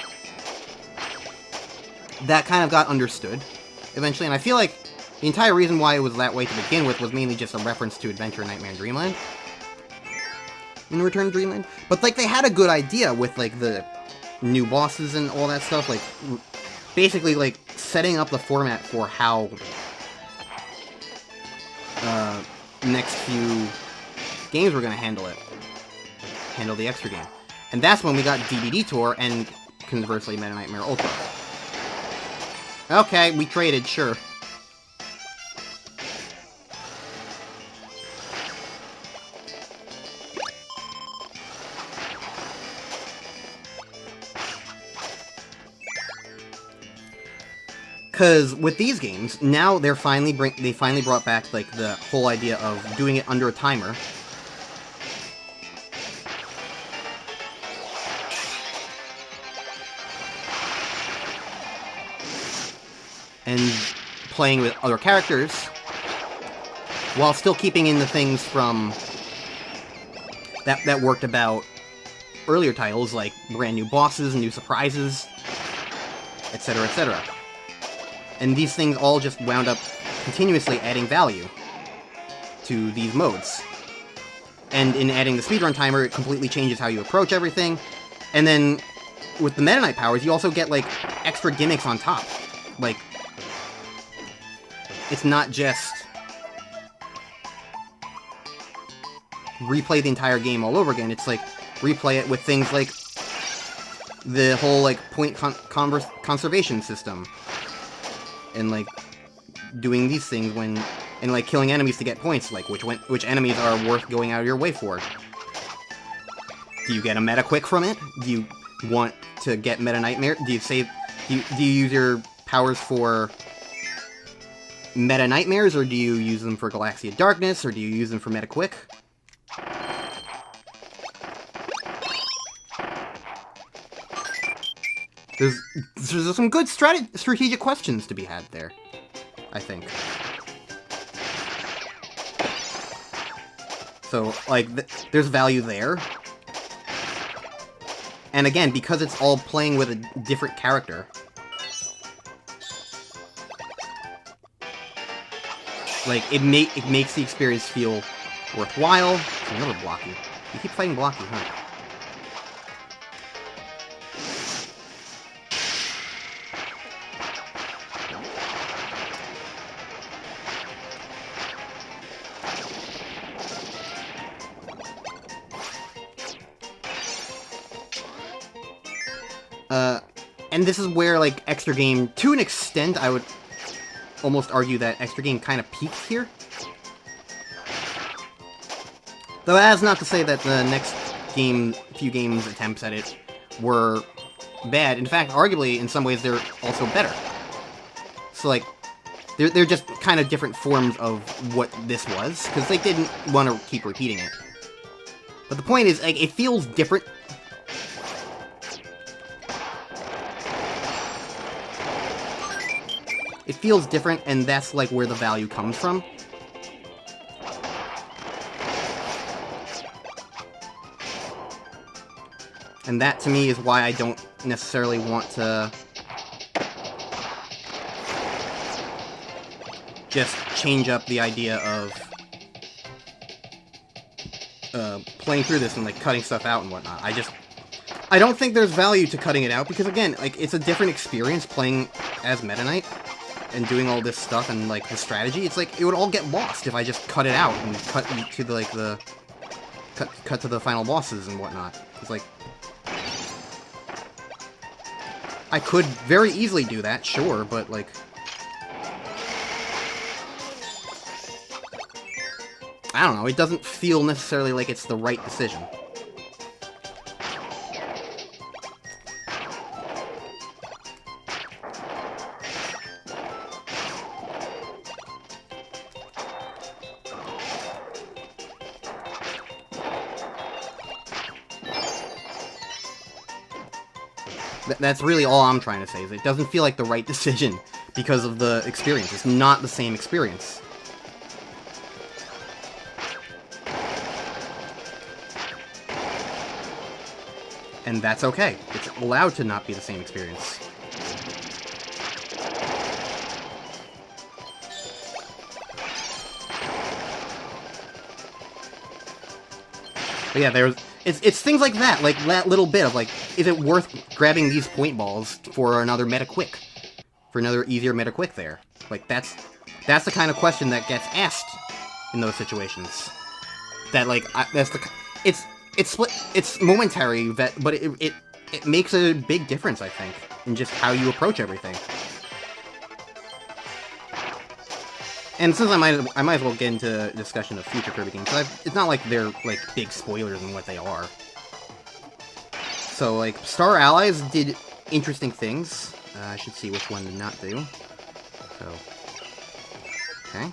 that kind of got understood eventually, and I feel like the entire reason why it was that way to begin with was mainly just a reference to Adventure Nightmare in Dreamland. In Return to Dreamland. But, like, they had a good idea with, like, the new bosses and all that stuff, like, basically, like, setting up the format for how next few games we're gonna handle the extra game. And that's when we got DDD Tour and, conversely, Meta Nightmare Ultra. Okay, we traded, sure. Because with these games, now they finally brought back, like, the whole idea of doing it under a timer. And playing with other characters, while still keeping in the things from that worked about earlier titles, like brand new bosses, new surprises, etc., etc. And these things all just wound up continuously adding value to these modes. And in adding the speedrun timer, it completely changes how you approach everything. And then, with the Meta Knight powers, you also get, like, extra gimmicks on top. Like, it's not just replay the entire game all over again, it's like, replay it with things like the whole, like, point conservation system. And, like, doing these things and, like, killing enemies to get points, like, which enemies are worth going out of your way for. Do you get a meta quick from it? Do you want to get Meta Nightmare? Do you use your powers for Meta Nightmares, or do you use them for Galaxia Darkness, or do you use them for Meta Quick? there's some good strategic questions to be had there, I think. So, like, there's value there. And again, because it's all playing with a different character, like, it makes the experience feel worthwhile. It's another Blocky. You keep fighting Blocky, huh? And this is where, like, Extra Game, to an extent, I would almost argue that Extra Game kind of peaked here. Though that's not to say that the next few games attempts at it were bad. In fact, arguably, in some ways, they're also better. So, like, they're just kind of different forms of what this was, because they didn't want to keep repeating it. But the point is, like, it feels different. It feels different, and that's, like, where the value comes from. And that, to me, is why I don't necessarily want to just change up the idea of playing through this and, like, cutting stuff out and whatnot. I don't think there's value to cutting it out, because, again, like, it's a different experience playing as Meta Knight and doing all this stuff and, like, the strategy. It's like, it would all get lost if I just cut it out and cut to, like, cut to the final bosses and whatnot. It's like, I could very easily do that, sure, but, like, I don't know, it doesn't feel necessarily like it's the right decision. That's really all I'm trying to say, is it doesn't feel like the right decision because of the experience. It's not the same experience. And that's okay. It's allowed to not be the same experience. But yeah, it's things like that little bit of, like, is it worth grabbing these point balls for another meta quick? For another easier meta quick there? Like, that's the kind of question that gets asked in those situations. That, like, it's momentary, but it makes a big difference, I think, in just how you approach everything. And since I might as well get into a discussion of future Kirby games, because it's not like they're, like, big spoilers in what they are. So, like, Star Allies did interesting things. I should see which one did not do. So, okay.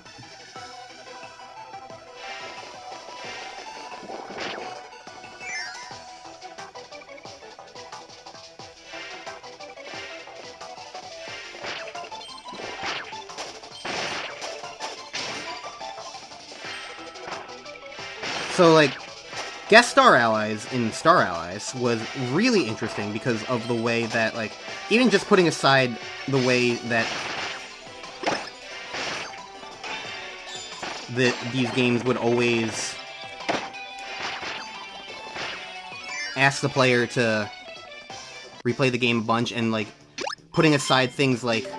So, like, guest star allies in Star Allies was really interesting because of the way that, like, even just putting aside the way that these games would always ask the player to replay the game a bunch, and, like, putting aside things like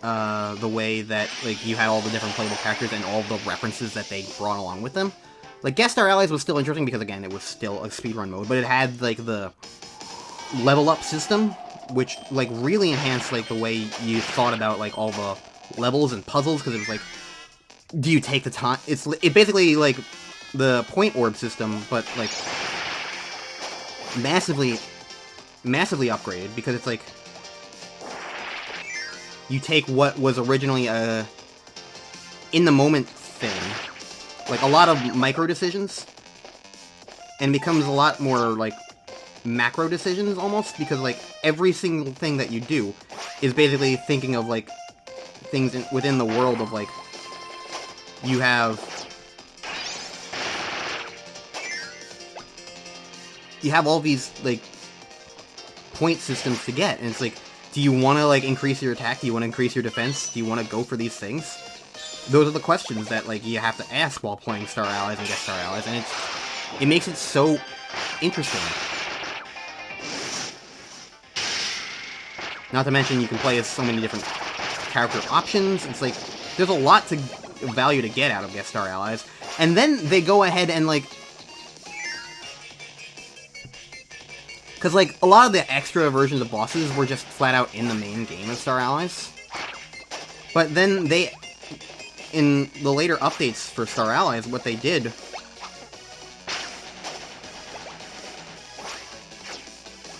the way that, like, you had all the different playable characters and all the references that they brought along with them. Like, Guest Star Allies was still interesting because, again, it was still a speedrun mode, but it had, like, the level-up system, which, like, really enhanced, like, the way you thought about, like, all the levels and puzzles, because it was like, do you take the time? It basically, like, the point orb system, but, like, massively upgraded, because it's like, you take what was originally a in-the-moment thing, like a lot of micro decisions, and becomes a lot more, like, macro decisions almost, because like every single thing that you do is basically thinking of like things within the world of like you have all these like point systems to get, and it's like, do you want to like increase your attack? Do you want to increase your defense? Do you want to go for these things? Those are the questions that like you have to ask while playing Star Allies and Guest Star Allies, and it makes it so interesting. Not to mention you can play as so many different character options. It's like there's a lot to value to get out of Guest Star Allies, and then they go ahead and like, because like a lot of the extra versions of bosses were just flat out in the main game of Star Allies, but then they, in the later updates for Star Allies, what they did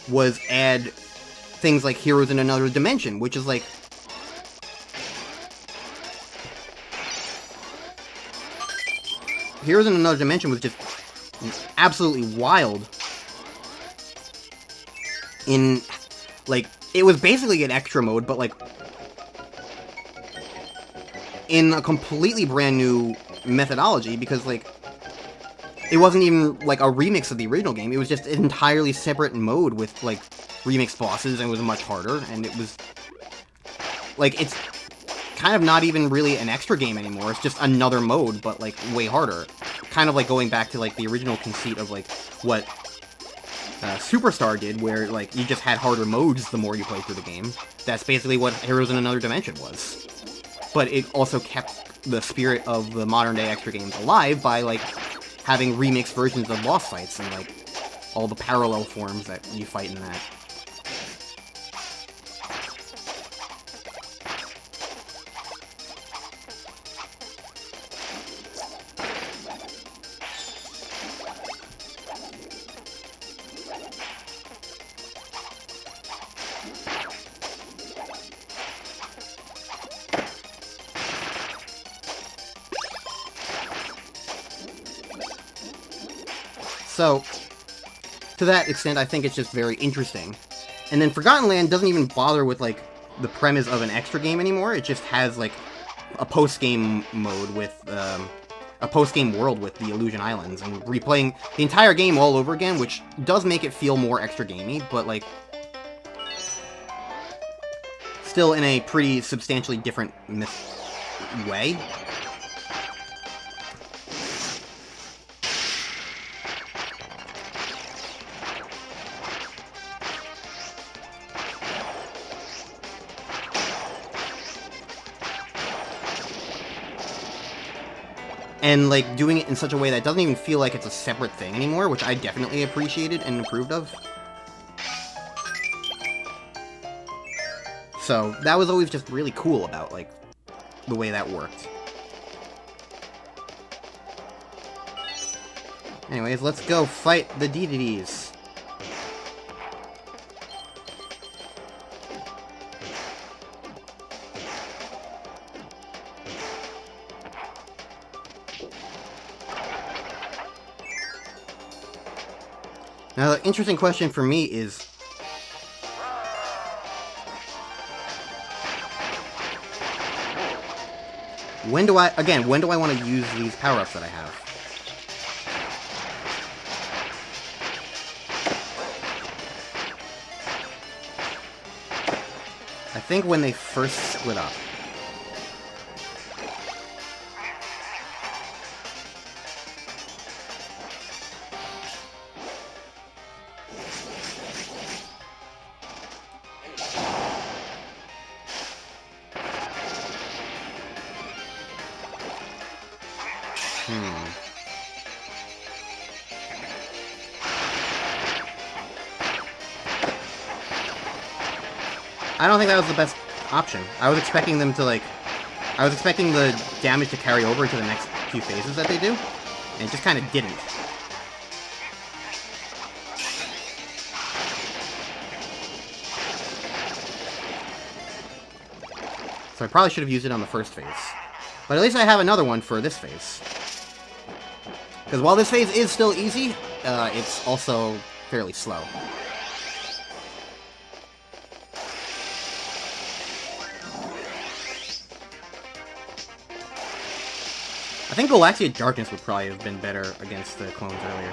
was add things like Heroes in Another Dimension, which is like Heroes in Another Dimension was just absolutely wild. In like, it was basically an extra mode, but like in a completely brand new methodology, because like it wasn't even like a remix of the original game. It was just an entirely separate mode with like remixed bosses, and it was much harder, and it was like, it's kind of not even really an extra game anymore. It's just another mode, but like way harder. Kind of like going back to like the original conceit of like what Superstar did, where like you just had harder modes the more you played through the game. That's basically what Heroes in Another Dimension was. But it also kept the spirit of the modern day extra games alive by like having remixed versions of boss fights and like all the parallel forms that you fight in that. So, to that extent, I think it's just very interesting. And then Forgotten Land doesn't even bother with, like, the premise of an extra game anymore. It just has, like, a post-game mode with, a post-game world with the Illusion Islands, and replaying the entire game all over again, which does make it feel more extra gamey, but, like, still in a pretty substantially different way. And, like, doing it in such a way that doesn't even feel like it's a separate thing anymore, which I definitely appreciated and approved of. So, that was always just really cool about, like, the way that worked. Anyways, let's go fight the Dededes. Now, the interesting question for me is, when do I want to use these power-ups that I have? I think when they first split up. I don't think that was the best option. I was expecting them to, like... I was expecting the damage to carry over into the next few phases that they do, and it just kind of didn't. So I probably should have used it on the first phase. But at least I have another one for this phase. Because while this phase is still easy, it's also fairly slow. I think Galaxia Darkness would probably have been better against the clones earlier.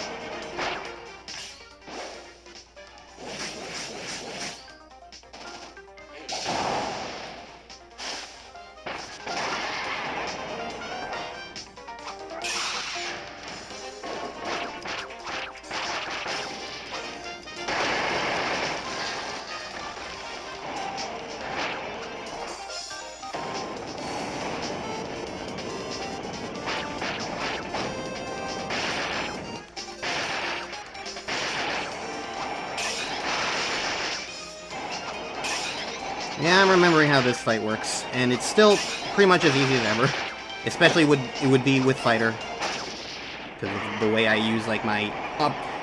Yeah, I'm remembering how this fight works, and it's still pretty much as easy as ever. Especially it would be with Fighter. Because of the way I use, like, my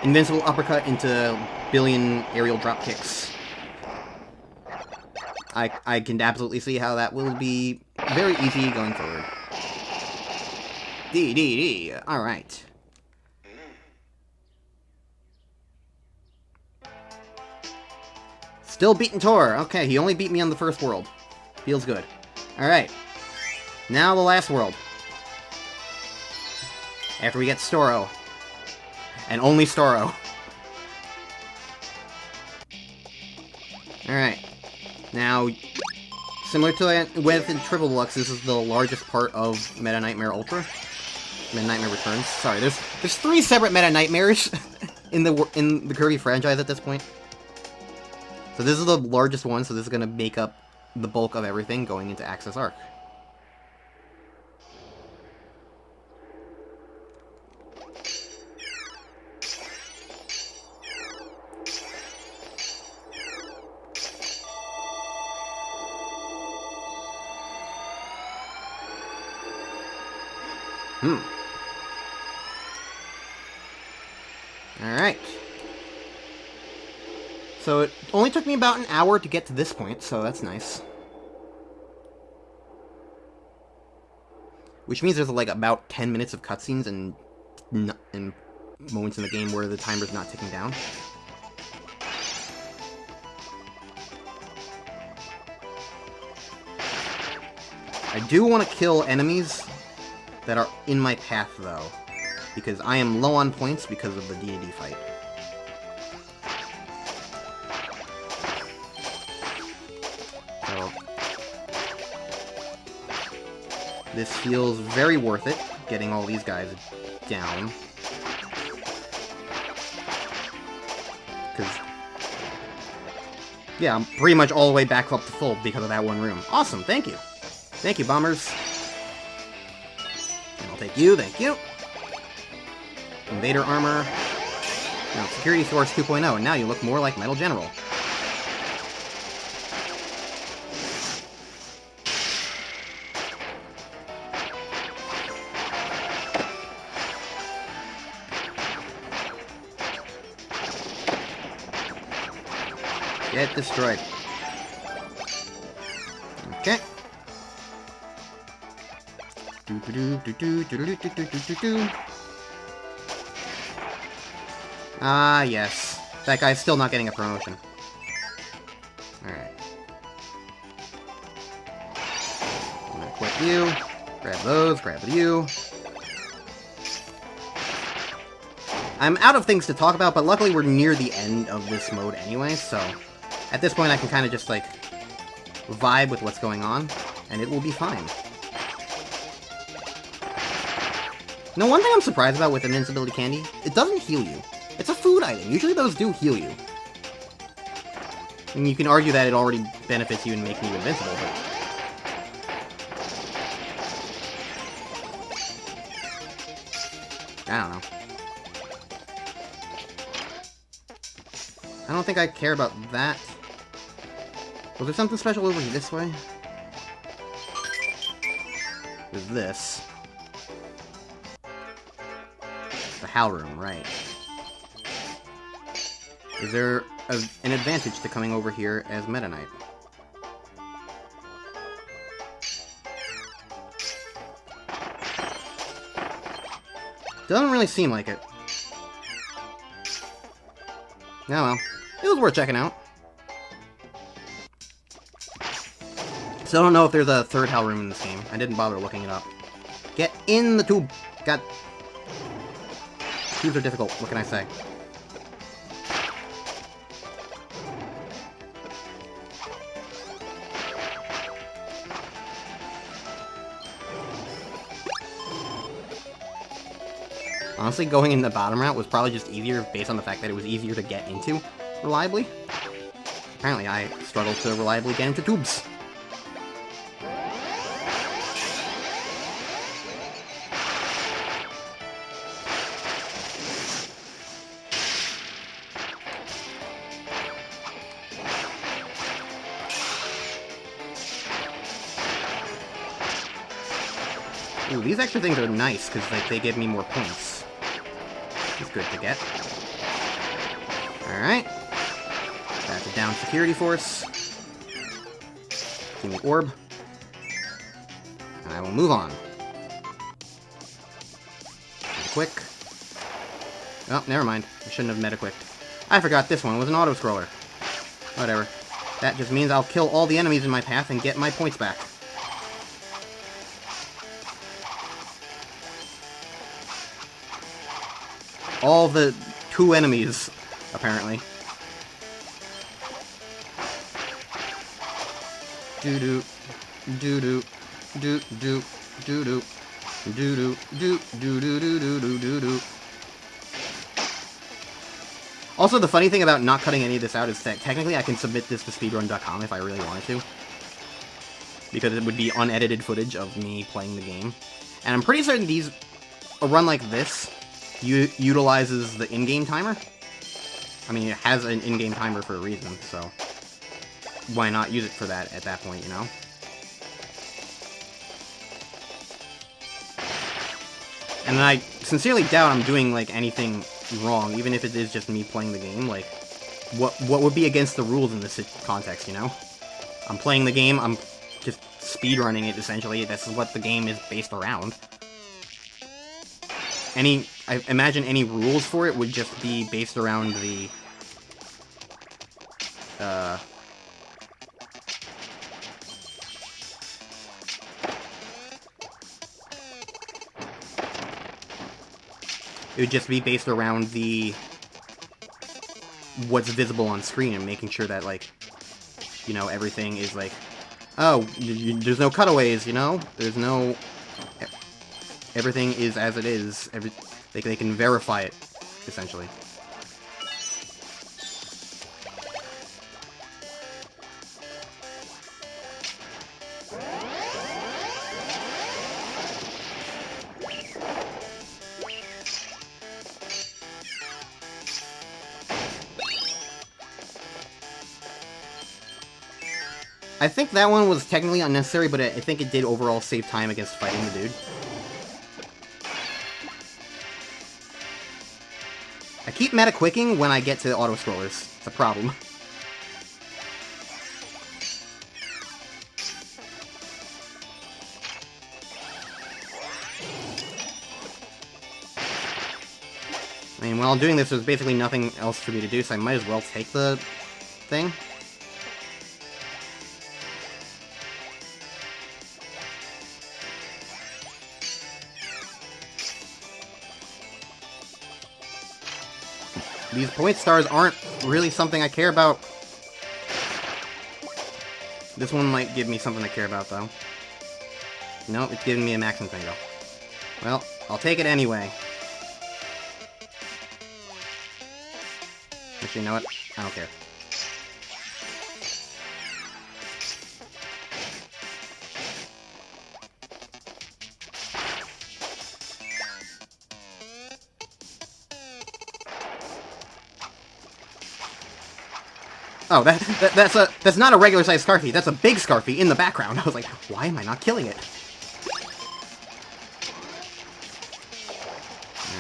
invincible uppercut into billion aerial drop kicks. I can absolutely see how that will be very easy going forward. Dedede, alright. Still beating Tor. Okay, he only beat me on the first world. Feels good. Alright. Now the last world. After we get Storo. And only Storo. Alright. Now, similar to with Triple Deluxe, this is the largest part of Meta Nightmare Ultra. Meta Nightmare Returns. Sorry, there's 3 separate Meta Nightmares in the Kirby franchise at this point. So this is the largest one, so this is going to make up the bulk of everything going into Access Arc. Alright. So it only took me about an hour to get to this point, so that's nice. Which means there's like about 10 minutes of cutscenes and moments in the game where the timer's not ticking down. I do want to kill enemies that are in my path, though, because I am low on points because of the Dedede fight. So, this feels very worth it, getting all these guys down. Because, yeah, I'm pretty much all the way back up to full because of that one room. Awesome, thank you. Thank you, bombers. And I'll take you, thank you. Invader armor. Now, security source 2.0, and now you look more like Metal General. Get destroyed. Okay. Ah, yes. That guy's still not getting a promotion. Alright. I'm gonna equip you. Grab those, grab you. I'm out of things to talk about, but luckily we're near the end of this mode anyway, so at this point I can kind of just, like, vibe with what's going on, and it will be fine. Now, one thing I'm surprised about with Invincibility Candy, it doesn't heal you. It's a food item. Usually those do heal you. And you can argue that it already benefits you in making you invincible, but... I don't know. I don't think I care about that. Was there something special over this way? There's this. The Howl Room, right. Is there an advantage to coming over here as Meta Knight? Doesn't really seem like it. Oh well. It was worth checking out. Still don't know if there's a third hell room in this game. I didn't bother looking it up. Get in the tube! God. Tubes are difficult, what can I say? Honestly, going in the bottom route was probably just easier based on the fact that it was easier to get into reliably. Apparently, I struggled to reliably get into tubes. Ooh, these extra things are nice, because like, they give me more points. It's good to get. Alright. That's a down security force. Give me orb. And I will move on. Quick. Oh, never mind. I shouldn't have meta-quicked. I forgot this one was an auto-scroller. Whatever. That just means I'll kill all the enemies in my path and get my points back. All the 2 enemies, apparently. Doo-doo. Doo-doo. Doo-doo. Doo-doo. Doo-doo. Doo-doo-doo-doo-doo-doo-doo. Also, the funny thing about not cutting any of this out is that technically I can submit this to speedrun.com if I really wanted to. Because it would be unedited footage of me playing the game. And I'm pretty certain a run like this utilizes the in-game timer. I mean, it has an in-game timer for a reason, so why not use it for that at that point, you know? And I sincerely doubt I'm doing, like, anything wrong, even if it is just me playing the game. Like, what would be against the rules in this context, you know? I'm playing the game, I'm just speedrunning it, essentially. This is what the game is based around. I imagine any rules for it would just be based around the, it would just be based around the what's visible on screen and making sure that, like, you know, everything is like, oh, there's no cutaways, you know? There's no... Everything is as it is. They can verify it, essentially. I think that one was technically unnecessary, but I think it did overall save time against fighting the dude. I keep meta-quicking when I get to auto-scrollers. It's a problem. I mean, while doing this, there's basically nothing else for me to do, so I might as well take the thing. These point stars aren't really something I care about. This one might give me something I care about, though. Nope, it's giving me a maximum thing, though. Well, I'll take it anyway. Actually, you know what? I don't care. Oh, that's not a regular sized Scarfy. That's a big Scarfy in the background. I was like, why am I not killing it?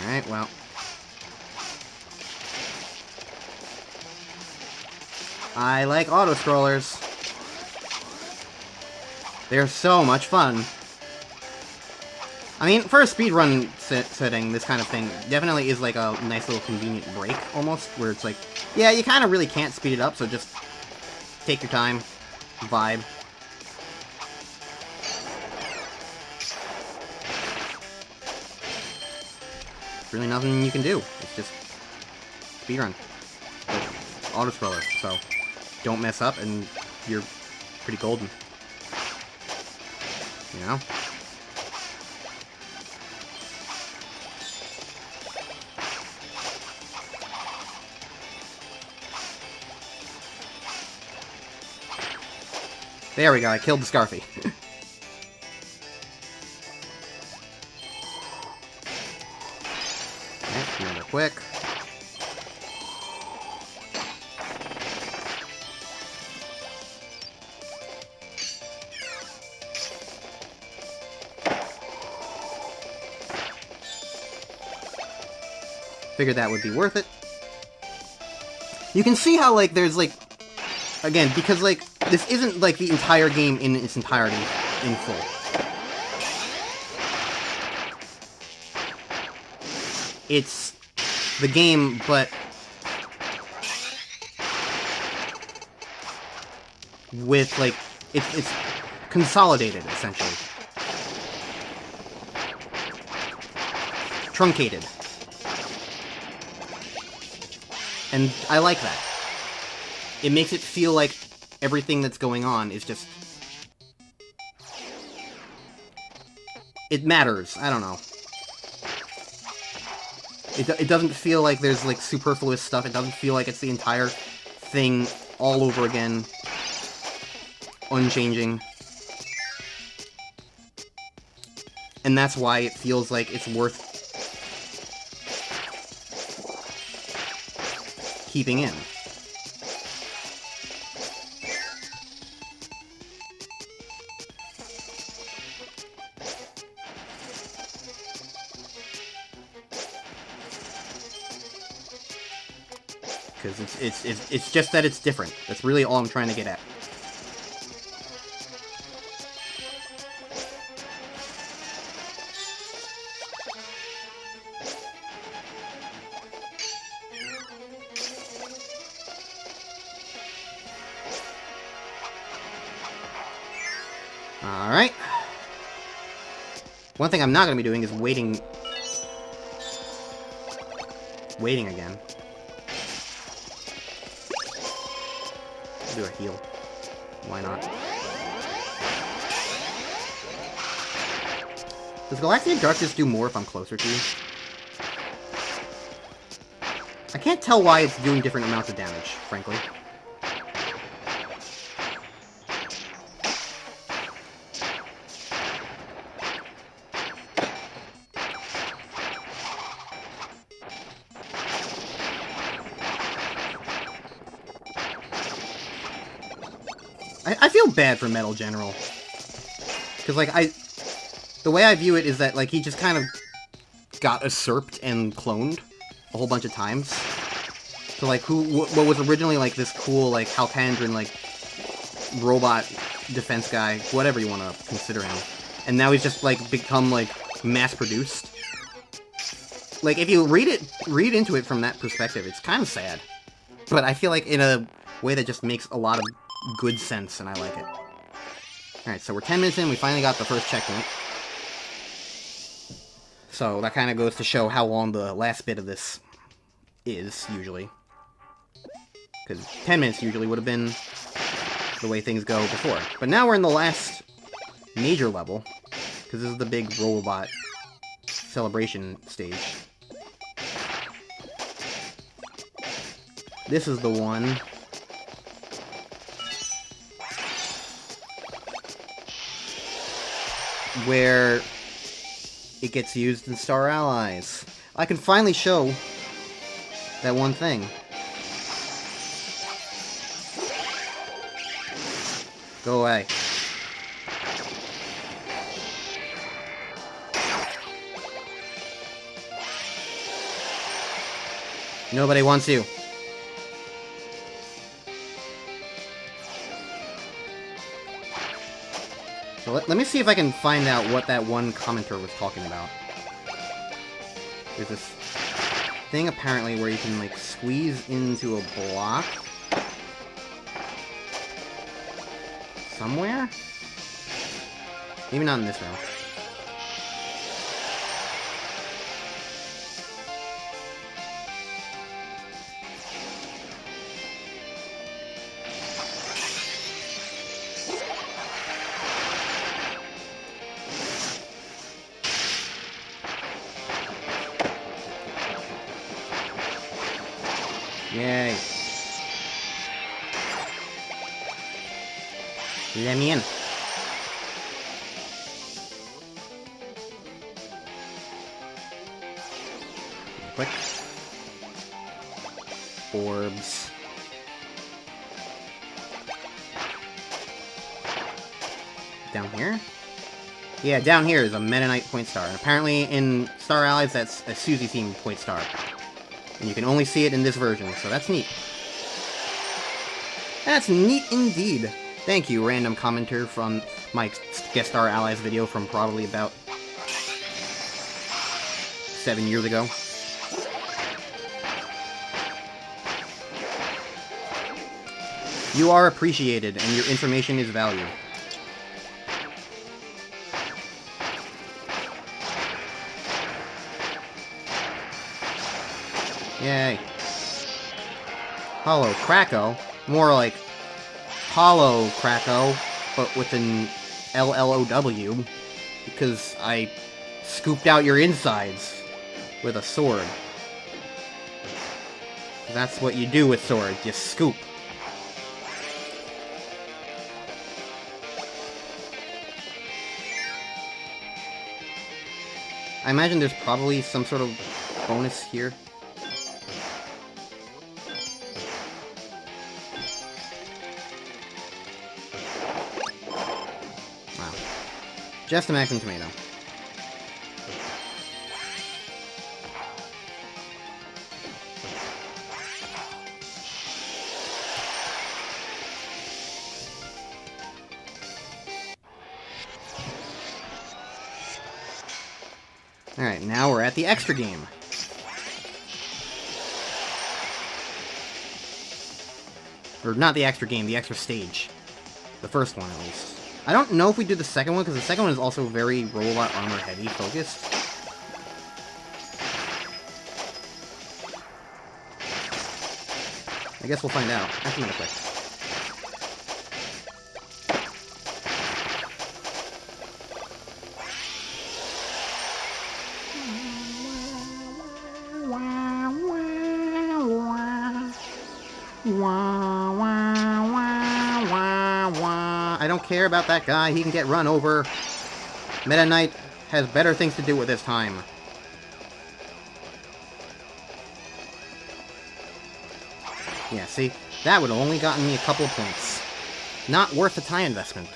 Alright, well. I like auto-scrollers. They're so much fun. I mean, for a speedrun setting, this kind of thing definitely is like a nice little convenient break, almost, where it's like, yeah, you kind of really can't speed it up, so just take your time, vibe. There's really nothing you can do. It's just speedrun. Auto-scroller, so don't mess up and you're pretty golden. You know? There we go, I killed the Scarfy. Okay, another quick. Figured that would be worth it. You can see how, like, there's, like, again, because, like, this isn't, like, the entire game in its entirety in full. It's the game, but with, like, it's consolidated, essentially. Truncated. And I like that. It makes it feel like everything that's going on is just... It matters. I don't know. It doesn't feel like there's, like, superfluous stuff. It doesn't feel like it's the entire thing all over again. Unchanging. And that's why it feels like it's worth keeping in. Because it's just that it's different. That's really all I'm trying to get at. Alright. One thing I'm not going to be doing is waiting again. Do a heal. Why not? Does Galactic Darkness do more if I'm closer to you? I can't tell why it's doing different amounts of damage, frankly. I feel bad for Metal General. Because, like, the way I view it is that, like, he just kind of got usurped and cloned a whole bunch of times. So, like, what was originally, like, this cool, like, Halcandran, like, robot defense guy, whatever you want to consider him. And now he's just, like, become, like, mass-produced. Like, if you read into it from that perspective, it's kind of sad. But I feel like in a way that just makes a lot of good sense, and I like it. Alright, so we're 10 minutes in, we finally got the first checkpoint. So that kind of goes to show how long the last bit of this is, usually. Because 10 minutes usually would have been the way things go before. But now we're in the last major level, because this is the big Robobot celebration stage. This is the one where it gets used in Star Allies. I can finally show that one thing. Go away. Nobody wants you. So let me see if I can find out what that one commenter was talking about. There's this thing, apparently, where you can, like, squeeze into a block. Somewhere? Maybe not in this room. Yay. Let me in. Quick. Orbs. Down here? Yeah, down here is a Meta Knight point star. And apparently in Star Allies, that's a Suzy themed point star. And you can only see it in this version, so that's neat. That's neat indeed. Thank you, random commenter from my Guest Star Allies video from probably about 7 years ago. You are appreciated, and your information is valued. Yay. Hollow Kracko. More like Hollow Kracko, but with an LLOW. Because I scooped out your insides with a sword. That's what you do with swords, you scoop. I imagine there's probably some sort of bonus here. Wow. Just a Maxim Tomato. Alright, now we're at the extra game. Or not the extra game, the extra stage. The first one, at least. I don't know if we do the second one, because the second one is also very robot armor heavy focused. I guess we'll find out. After a minute, quick. I don't care about that guy, he can get run over. Meta Knight has better things to do with his time. Yeah, see? That would have only gotten me a couple of points. Not worth the time investment.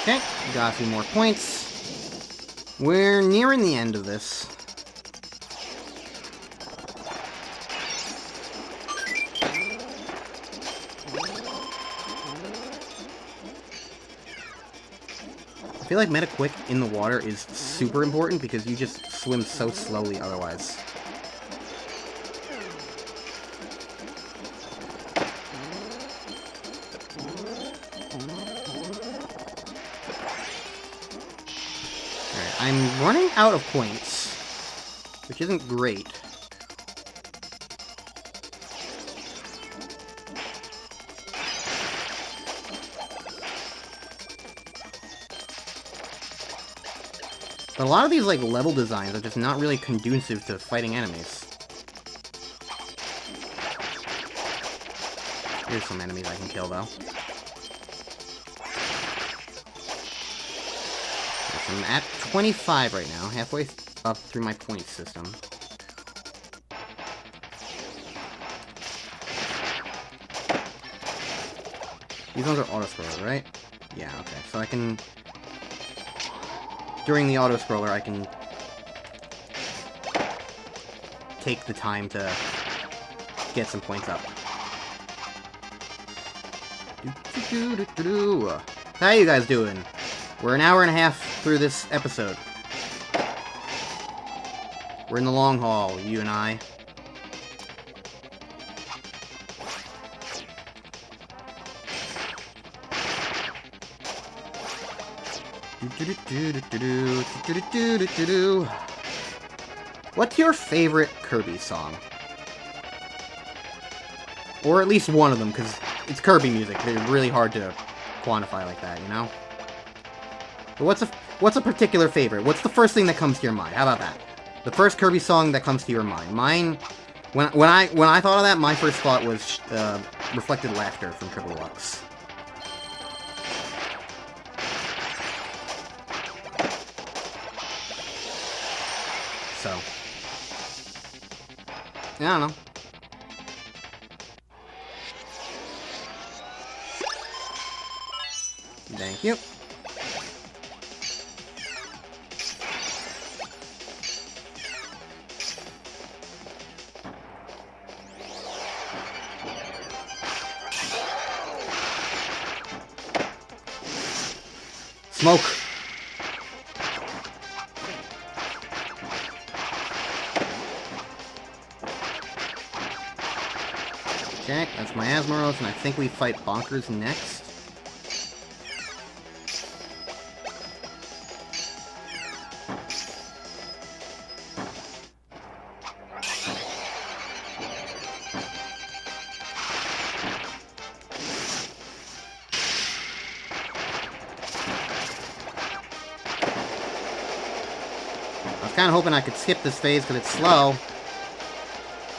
Okay, got a few more points. We're nearing the end of this. I feel like Meta Quick in the water is super important because you just swim so slowly otherwise. I'm running out of points, which isn't great. But a lot of these, like, level designs are just not really conducive to fighting enemies. Here's some enemies I can kill, though. I'm at 25 right now, halfway up through my point system. These ones are auto-scroller, right? Yeah, okay. So I can... During the auto-scroller, I can... take the time to get some points up. How you guys doing? We're an hour and a half through this episode. We're in the long haul, you and I. What's your favorite Kirby song? Or at least one of them, because it's Kirby music. They're really hard to quantify like that, you know? But what's a particular favorite? What's the first thing that comes to your mind? How about that? The first Kirby song that comes to your mind. Mine, when I thought of that, my first thought was Reflected Laughter from Triple Deluxe. So, I don't know. Thank you. Smoke. Okay, that's my Asmoros, and I think we fight Bonkers next. I was kind of hoping I could skip this phase because it's slow.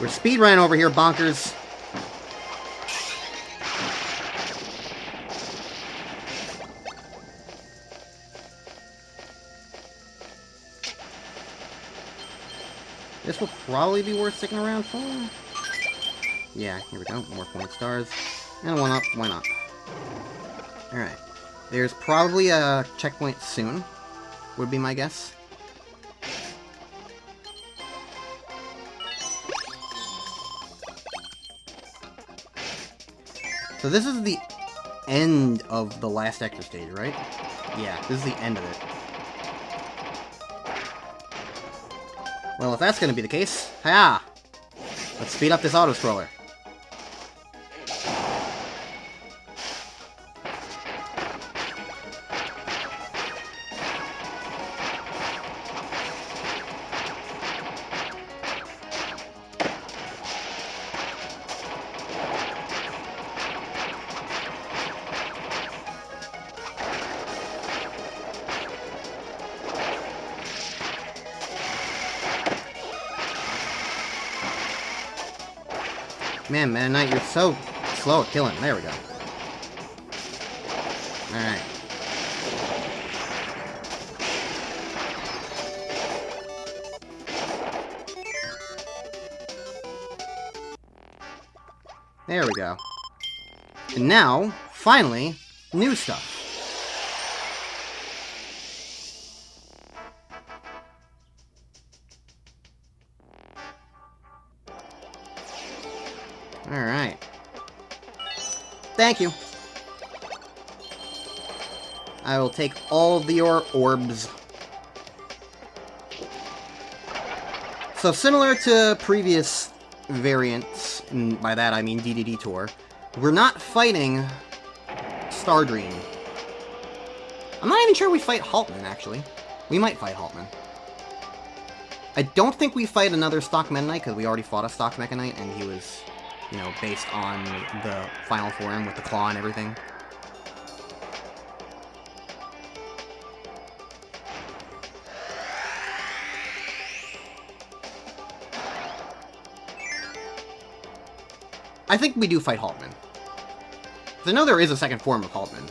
We're speedrunning over here, Bonkers. This will probably be worth sticking around for. Yeah, here we go. More point stars. And one up. Why not? Alright. There's probably a checkpoint soon, would be my guess. So this is the end of the last extra stage, right? Yeah, this is the end of it. Well, if that's going to be the case, hiya! Let's speed up this auto-scroller. Man, Meta Knight, you're so slow at killing. There we go. Alright. There we go. And now, finally, new stuff. Alright. Thank you. I will take all of your orbs. So similar to previous variants, and by that I mean Dedede Tour, we're not fighting Stardream. I'm not even sure we fight Haltman, actually. We might fight Haltman. I don't think we fight another stock Meta Knight, because we already fought a stock Mecha Knight, and he was, you know, based on the final form with the claw and everything. I think we do fight Haltman. Because I know there is a second form of Haltman.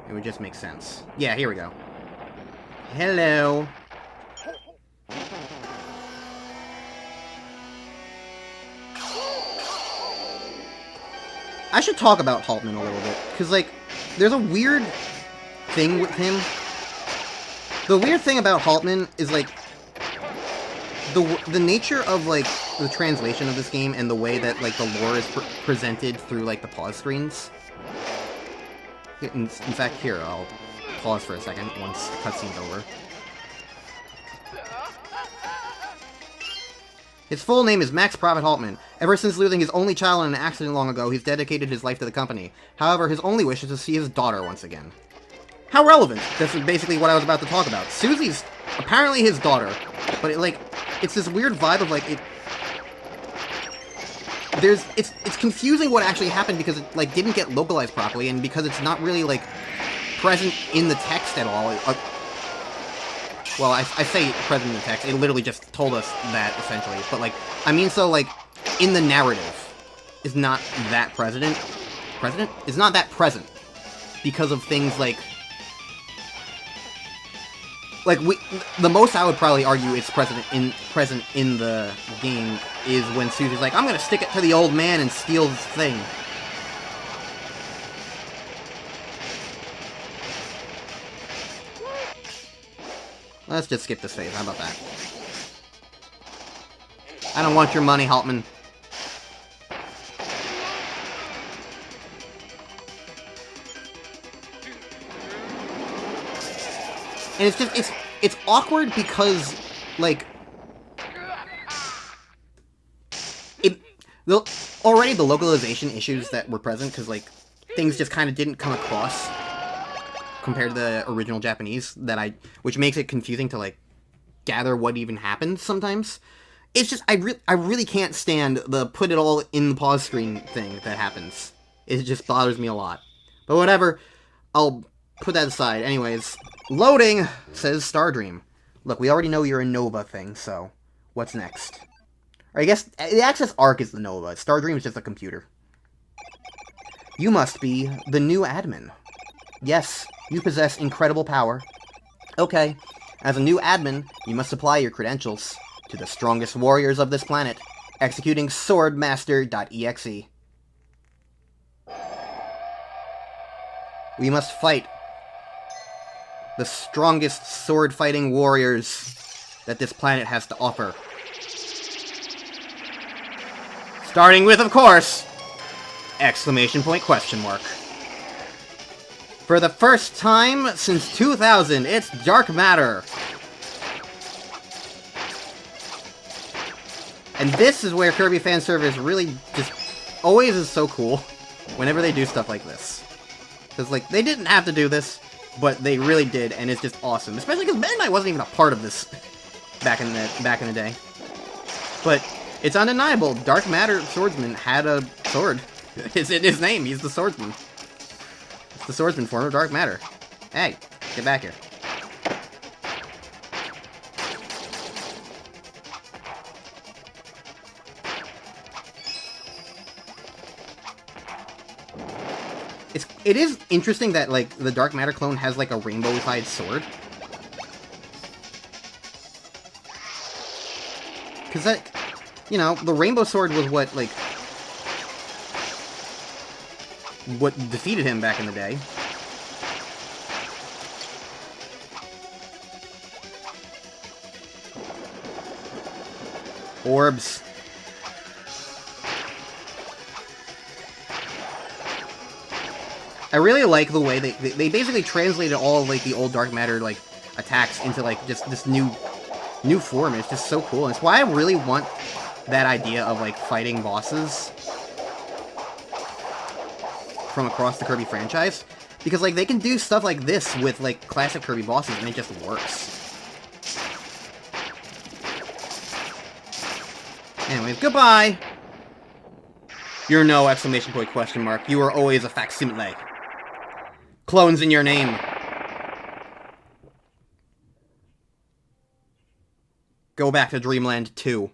It would just make sense. Yeah, here we go. Hello. I should talk about Haltman a little bit, because, like, there's a weird thing with him. The weird thing about Haltman is, like, the nature of, like, the translation of this game and the way that, like, the lore is presented through, like, the pause screens. In fact, here, I'll pause for a second once the cutscene's over. His full name is Max Prophet Haltman. Ever since losing his only child in an accident long ago, he's dedicated his life to the company. However, his only wish is to see his daughter once again. How relevant! That's basically what I was about to talk about. Susie's apparently his daughter, but it's this weird vibe of, like, it's confusing what actually happened because it, like, didn't get localized properly, and because it's not really, like, present in the text at all. Well, I say present in the text, it literally just told us that, essentially. But, like, I mean, so, like, in the narrative, is not that present? Is not that present. Because of things like... the most I would probably argue it's present in the game is when Susie's like, I'm gonna stick it to the old man and steal this thing. Let's just skip this phase, how about that? I don't want your money, Haltman. And it's just, it's awkward because, like, already the localization issues that were present, because, like, things just kind of didn't come across compared to the original Japanese, which makes it confusing to, like, gather what even happened sometimes. It's just, I really can't stand the put it all in the pause screen thing that happens. It just bothers me a lot. But whatever, I'll put that aside. Anyways, loading, says Stardream. Look, we already know you're a Nova thing, so what's next? Or I guess the Access Arc is the Nova. Stardream is just a computer. You must be the new admin. Yes, you possess incredible power. Okay, as a new admin, you must supply your credentials to the strongest warriors of this planet, executing swordmaster.exe. We must fight the strongest sword-fighting warriors that this planet has to offer. Starting with, of course, ! For the first time since 2000, it's Dark Matter. And this is where Kirby fan service really just always is so cool whenever they do stuff like this. Because, like, they didn't have to do this, but they really did, and it's just awesome. Especially because Meta Knight wasn't even a part of this back in the day. But it's undeniable. Dark Matter Swordsman had a sword. It's in his name. He's the swordsman. It's the swordsman form of Dark Matter. Hey, get back here. It is interesting that, like, the Dark Matter clone has, like, a rainbow-side sword. Because that, you know, the rainbow sword was what, like, what defeated him back in the day. Orbs. I really like the way they basically translated all of, like, the old Dark Matter, like, attacks into, like, just this new form. It's just so cool. And it's why I really want that idea of, like, fighting bosses from across the Kirby franchise. Because, like, they can do stuff like this with, like, classic Kirby bosses, and it just works. Anyways, goodbye! You're no ! You are always a facsimile. Clones in your name. Go back to Dreamland 2.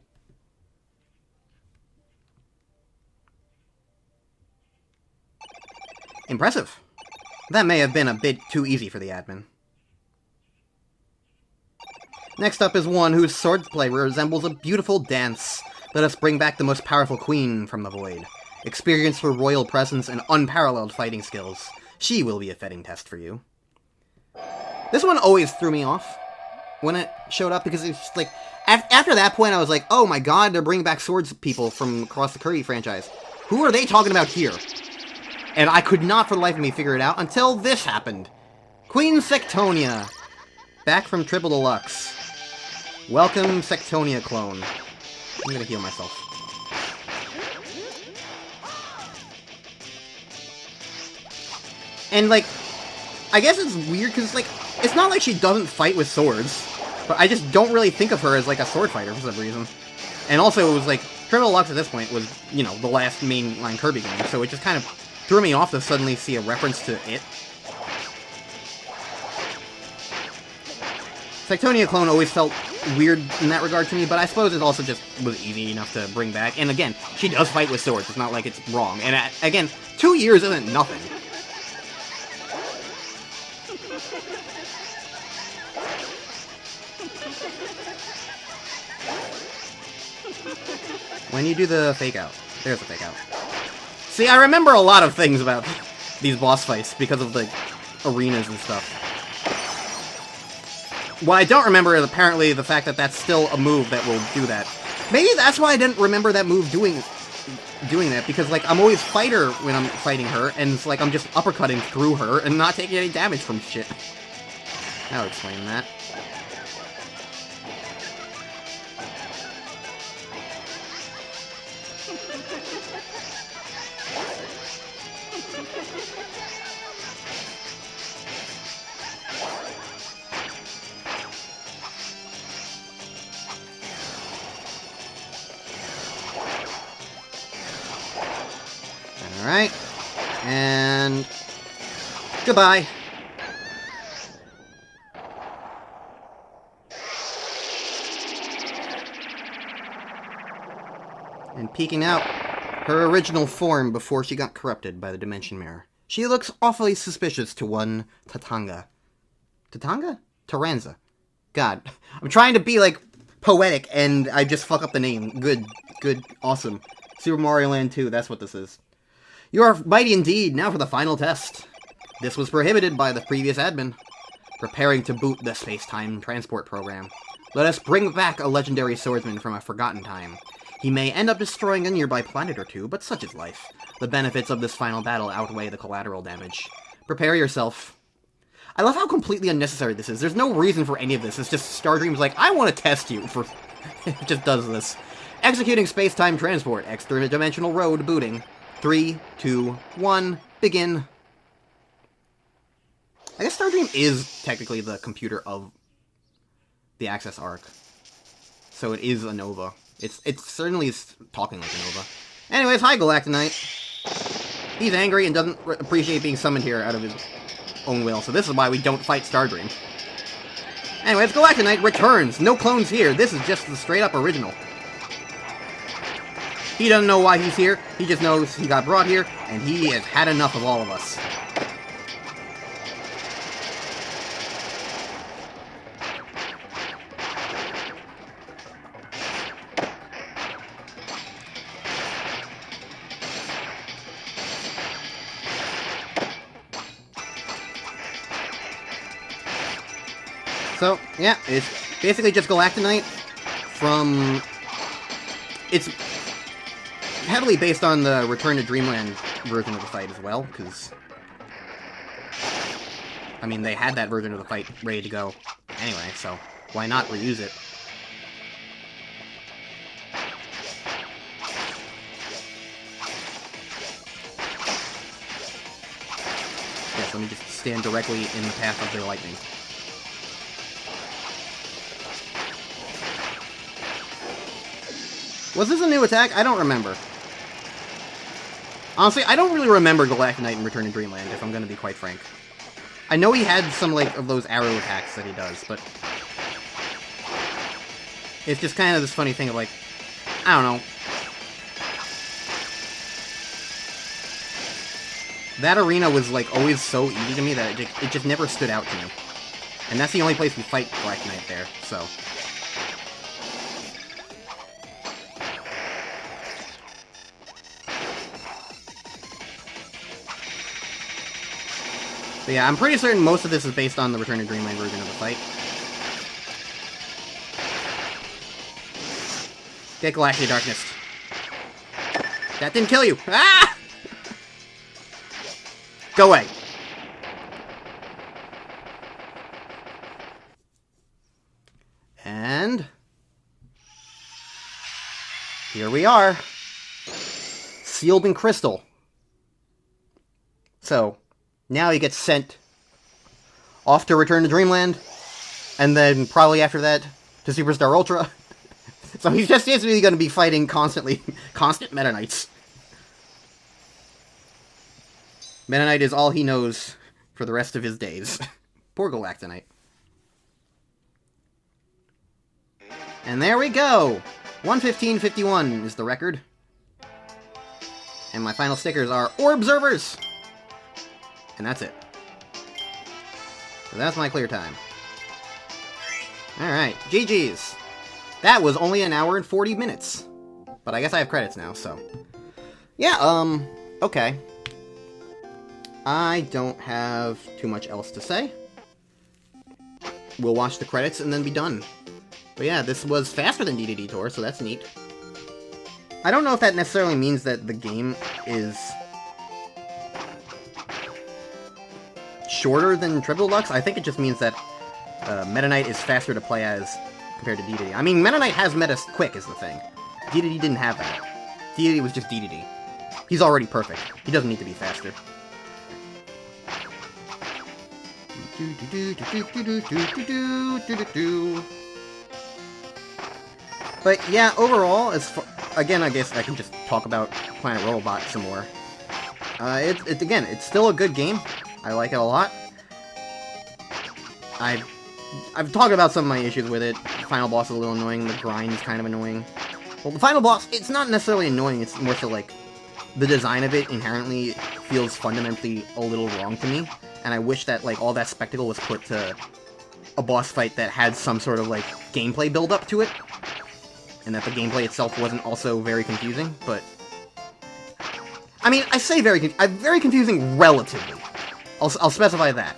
Impressive. That may have been a bit too easy for the admin. Next up is one whose swordplay resembles a beautiful dance. Let us bring back the most powerful queen from the void. Experienced for royal presence and unparalleled fighting skills. She will be a fitting test for you. This one always threw me off when it showed up, because it's just like, after that point I was like, oh my god, they're bringing back swords people from across the Kirby franchise. Who are they talking about here? And I could not for the life of me figure it out until this happened. Queen Sectonia, back from Triple Deluxe. Welcome, Sectonia clone. I'm gonna heal myself. And, like, I guess it's weird, because, like, it's not like she doesn't fight with swords, but I just don't really think of her as, like, a sword fighter for some reason. And also, it was, like, Triple Deluxe at this point was, you know, the last mainline Kirby game, so it just kind of threw me off to suddenly see a reference to it. Sectonia clone always felt weird in that regard to me, but I suppose it also just was easy enough to bring back. And again, she does fight with swords, it's not like it's wrong. And again, 2 years isn't nothing. When you do the fake out. There's the fake out. See, I remember a lot of things about these boss fights because of the arenas and stuff. What I don't remember is apparently the fact that that's still a move that will do that. Maybe that's why I didn't remember that move doing that, because, like, I'm always fighter when I'm fighting her, and it's like I'm just uppercutting through her and not taking any damage from shit. That'll explain that. Alright, and goodbye. And peeking out, her original form before she got corrupted by the Dimension Mirror. She looks awfully suspicious to one Tatanga. Tatanga? Taranza. God, I'm trying to be, like, poetic, and I just fuck up the name. Good, awesome. Super Mario Land 2, that's what this is. You are mighty indeed. Now for the final test. This was prohibited by the previous admin. Preparing to boot the space-time transport program. Let us bring back a legendary swordsman from a forgotten time. He may end up destroying a nearby planet or two, but such is life. The benefits of this final battle outweigh the collateral damage. Prepare yourself. I love how completely unnecessary this is. There's no reason for any of this. It's just Stardream's like, I want to test you for... It just does this. Executing space-time transport. Extra-dimensional road booting. 3, 2, 1, begin. I guess Stardream is technically the computer of the Access Arc. So it is a Nova. It certainly is talking like a Nova. Anyways, hi Galactonite. He's angry and doesn't appreciate being summoned here out of his own will, so this is why we don't fight Stardream. Anyways, Galactonite returns. No clones here. This is just the straight-up original. He doesn't know why he's here, he just knows he got brought here, and he has had enough of all of us. So, yeah, it's basically just Galactonite from... It's heavily based on the Return to Dreamland version of the fight as well, because... I mean, they had that version of the fight ready to go anyway, so why not reuse it? Yes, let me just stand directly in the path of the lightning. Was this a new attack? I don't remember. Honestly, I don't really remember Galactonite in Return to Dreamland, if I'm gonna be quite frank. I know he had some, like, of those arrow attacks that he does, but... It's just kind of this funny thing of, like... I don't know. That arena was, like, always so easy to me that it just never stood out to me. And that's the only place we fight Galactonite there, so... But yeah, I'm pretty certain most of this is based on the Return to Dreamland version of the fight. Get Galactic Darkness. That didn't kill you! Ah! Go away. And... here we are. Sealed in crystal. So, now he gets sent off to Return to Dreamland, and then probably after that to Superstar Ultra. So he's just basically going to be fighting constantly, constant Meta Knights. Meta Knight is all he knows for the rest of his days. Poor Galactonite. And there we go! 115.51 is the record. And my final stickers are Orbservers! And that's it. So that's my clear time. Alright, GG's. That was only an hour and 40 minutes. But I guess I have credits now, so... yeah, okay. I don't have too much else to say. We'll watch the credits and then be done. But yeah, this was faster than Dedede Tour, so that's neat. I don't know if that necessarily means that the game is shorter than Triple Deluxe. I think it just means that Meta Knight is faster to play as compared to Dedede. I mean, Meta Knight has Meta Quick is the thing. Dedede didn't have that. Dedede was just Dedede. He's already perfect. He doesn't need to be faster. But yeah, overall, again, I guess I can just talk about Planet Robobot some more. Again, it's still a good game. I like it a lot. I've talked about some of my issues with it. The final boss is a little annoying. The grind is kind of annoying. Well, the final boss, it's not necessarily annoying. It's more so like the design of it inherently feels fundamentally a little wrong to me. And I wish that like all that spectacle was put to a boss fight that had some sort of like gameplay build up to it. And that the gameplay itself wasn't also very confusing, but... I mean, I say very confusing relatively. I'll specify that.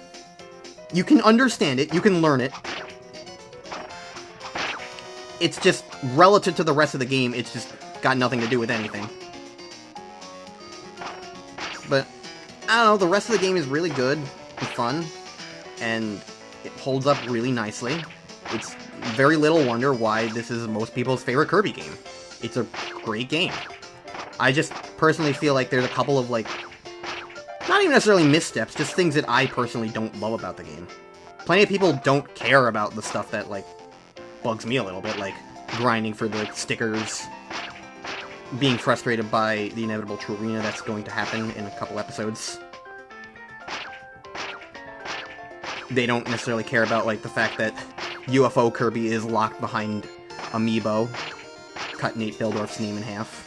You can understand it, you can learn it. It's just, relative to the rest of the game, it's just got nothing to do with anything. But, I don't know, the rest of the game is really good and fun, and it holds up really nicely. It's very little wonder why this is most people's favorite Kirby game. It's a great game. I just personally feel like there's a couple of, like, not even necessarily missteps, just things that I personally don't love about the game. Plenty of people don't care about the stuff that, like, bugs me a little bit, like grinding for the stickers, being frustrated by the inevitable True Arena that's going to happen in a couple episodes. They don't necessarily care about, like, the fact that UFO Kirby is locked behind Amiibo, cut Nate Bildorf's name in half.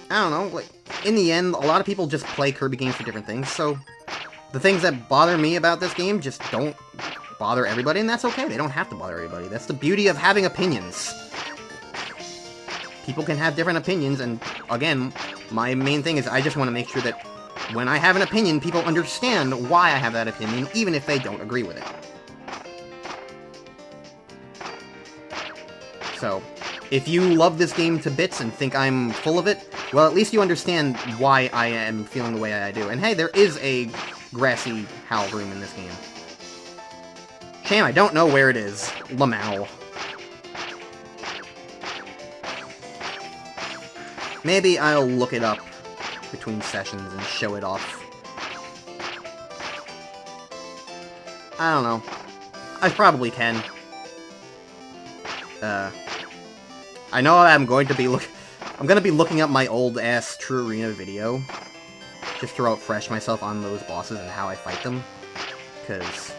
I don't know, like, in the end, a lot of people just play Kirby games for different things, so the things that bother me about this game just don't bother everybody, and that's okay. They don't have to bother everybody. That's the beauty of having opinions. People can have different opinions, and again, my main thing is I just want to make sure that when I have an opinion, people understand why I have that opinion, even if they don't agree with it. So, if you love this game to bits and think I'm full of it, well, at least you understand why I am feeling the way I do. And hey, there is a grassy Howl room in this game. Shame I don't know where it is. Lamau. Maybe I'll look it up between sessions and show it off. I don't know. I probably can. I know I'm going to be looking up my old-ass True Arena video, just to refresh myself on those bosses and how I fight them, because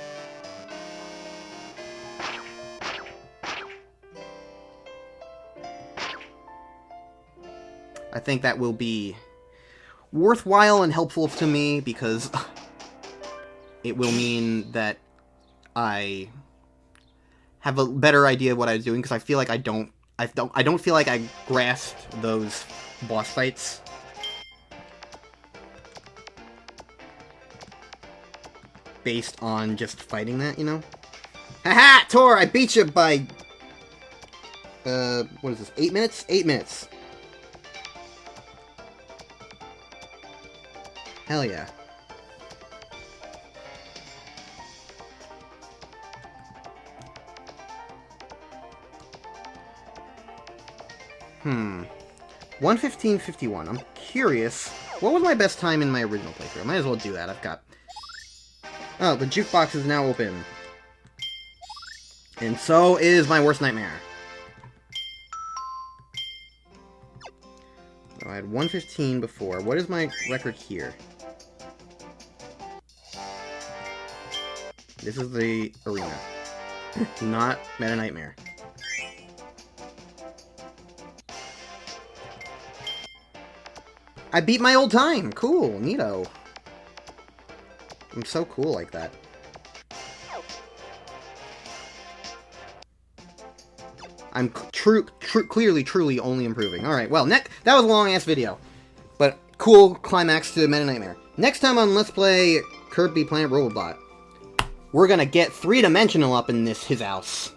I think that will be worthwhile and helpful to me, because it will mean that I have a better idea of what I was doing, because I feel like I don't feel like I grasped those boss fights based on just fighting that, you know? Haha! Tor, I beat you by... what is this? 8 minutes? 8 minutes. Hell yeah. Hmm. 1:15:51. I'm curious. What was my best time in my original playthrough? I might as well do that. I've got... Oh, the jukebox is now open. And so is my worst nightmare. Oh, I had 1:15 before. What is my record here? This is the arena. Not Meta Nightmare. I beat my old time! Cool, neato. I'm so cool like that. I'm clearly, truly only improving. Alright, well, that was a long-ass video. But cool climax to Meta Nightmare. Next time on Let's Play Kirby Planet Robobot, we're gonna get three-dimensional up in his house.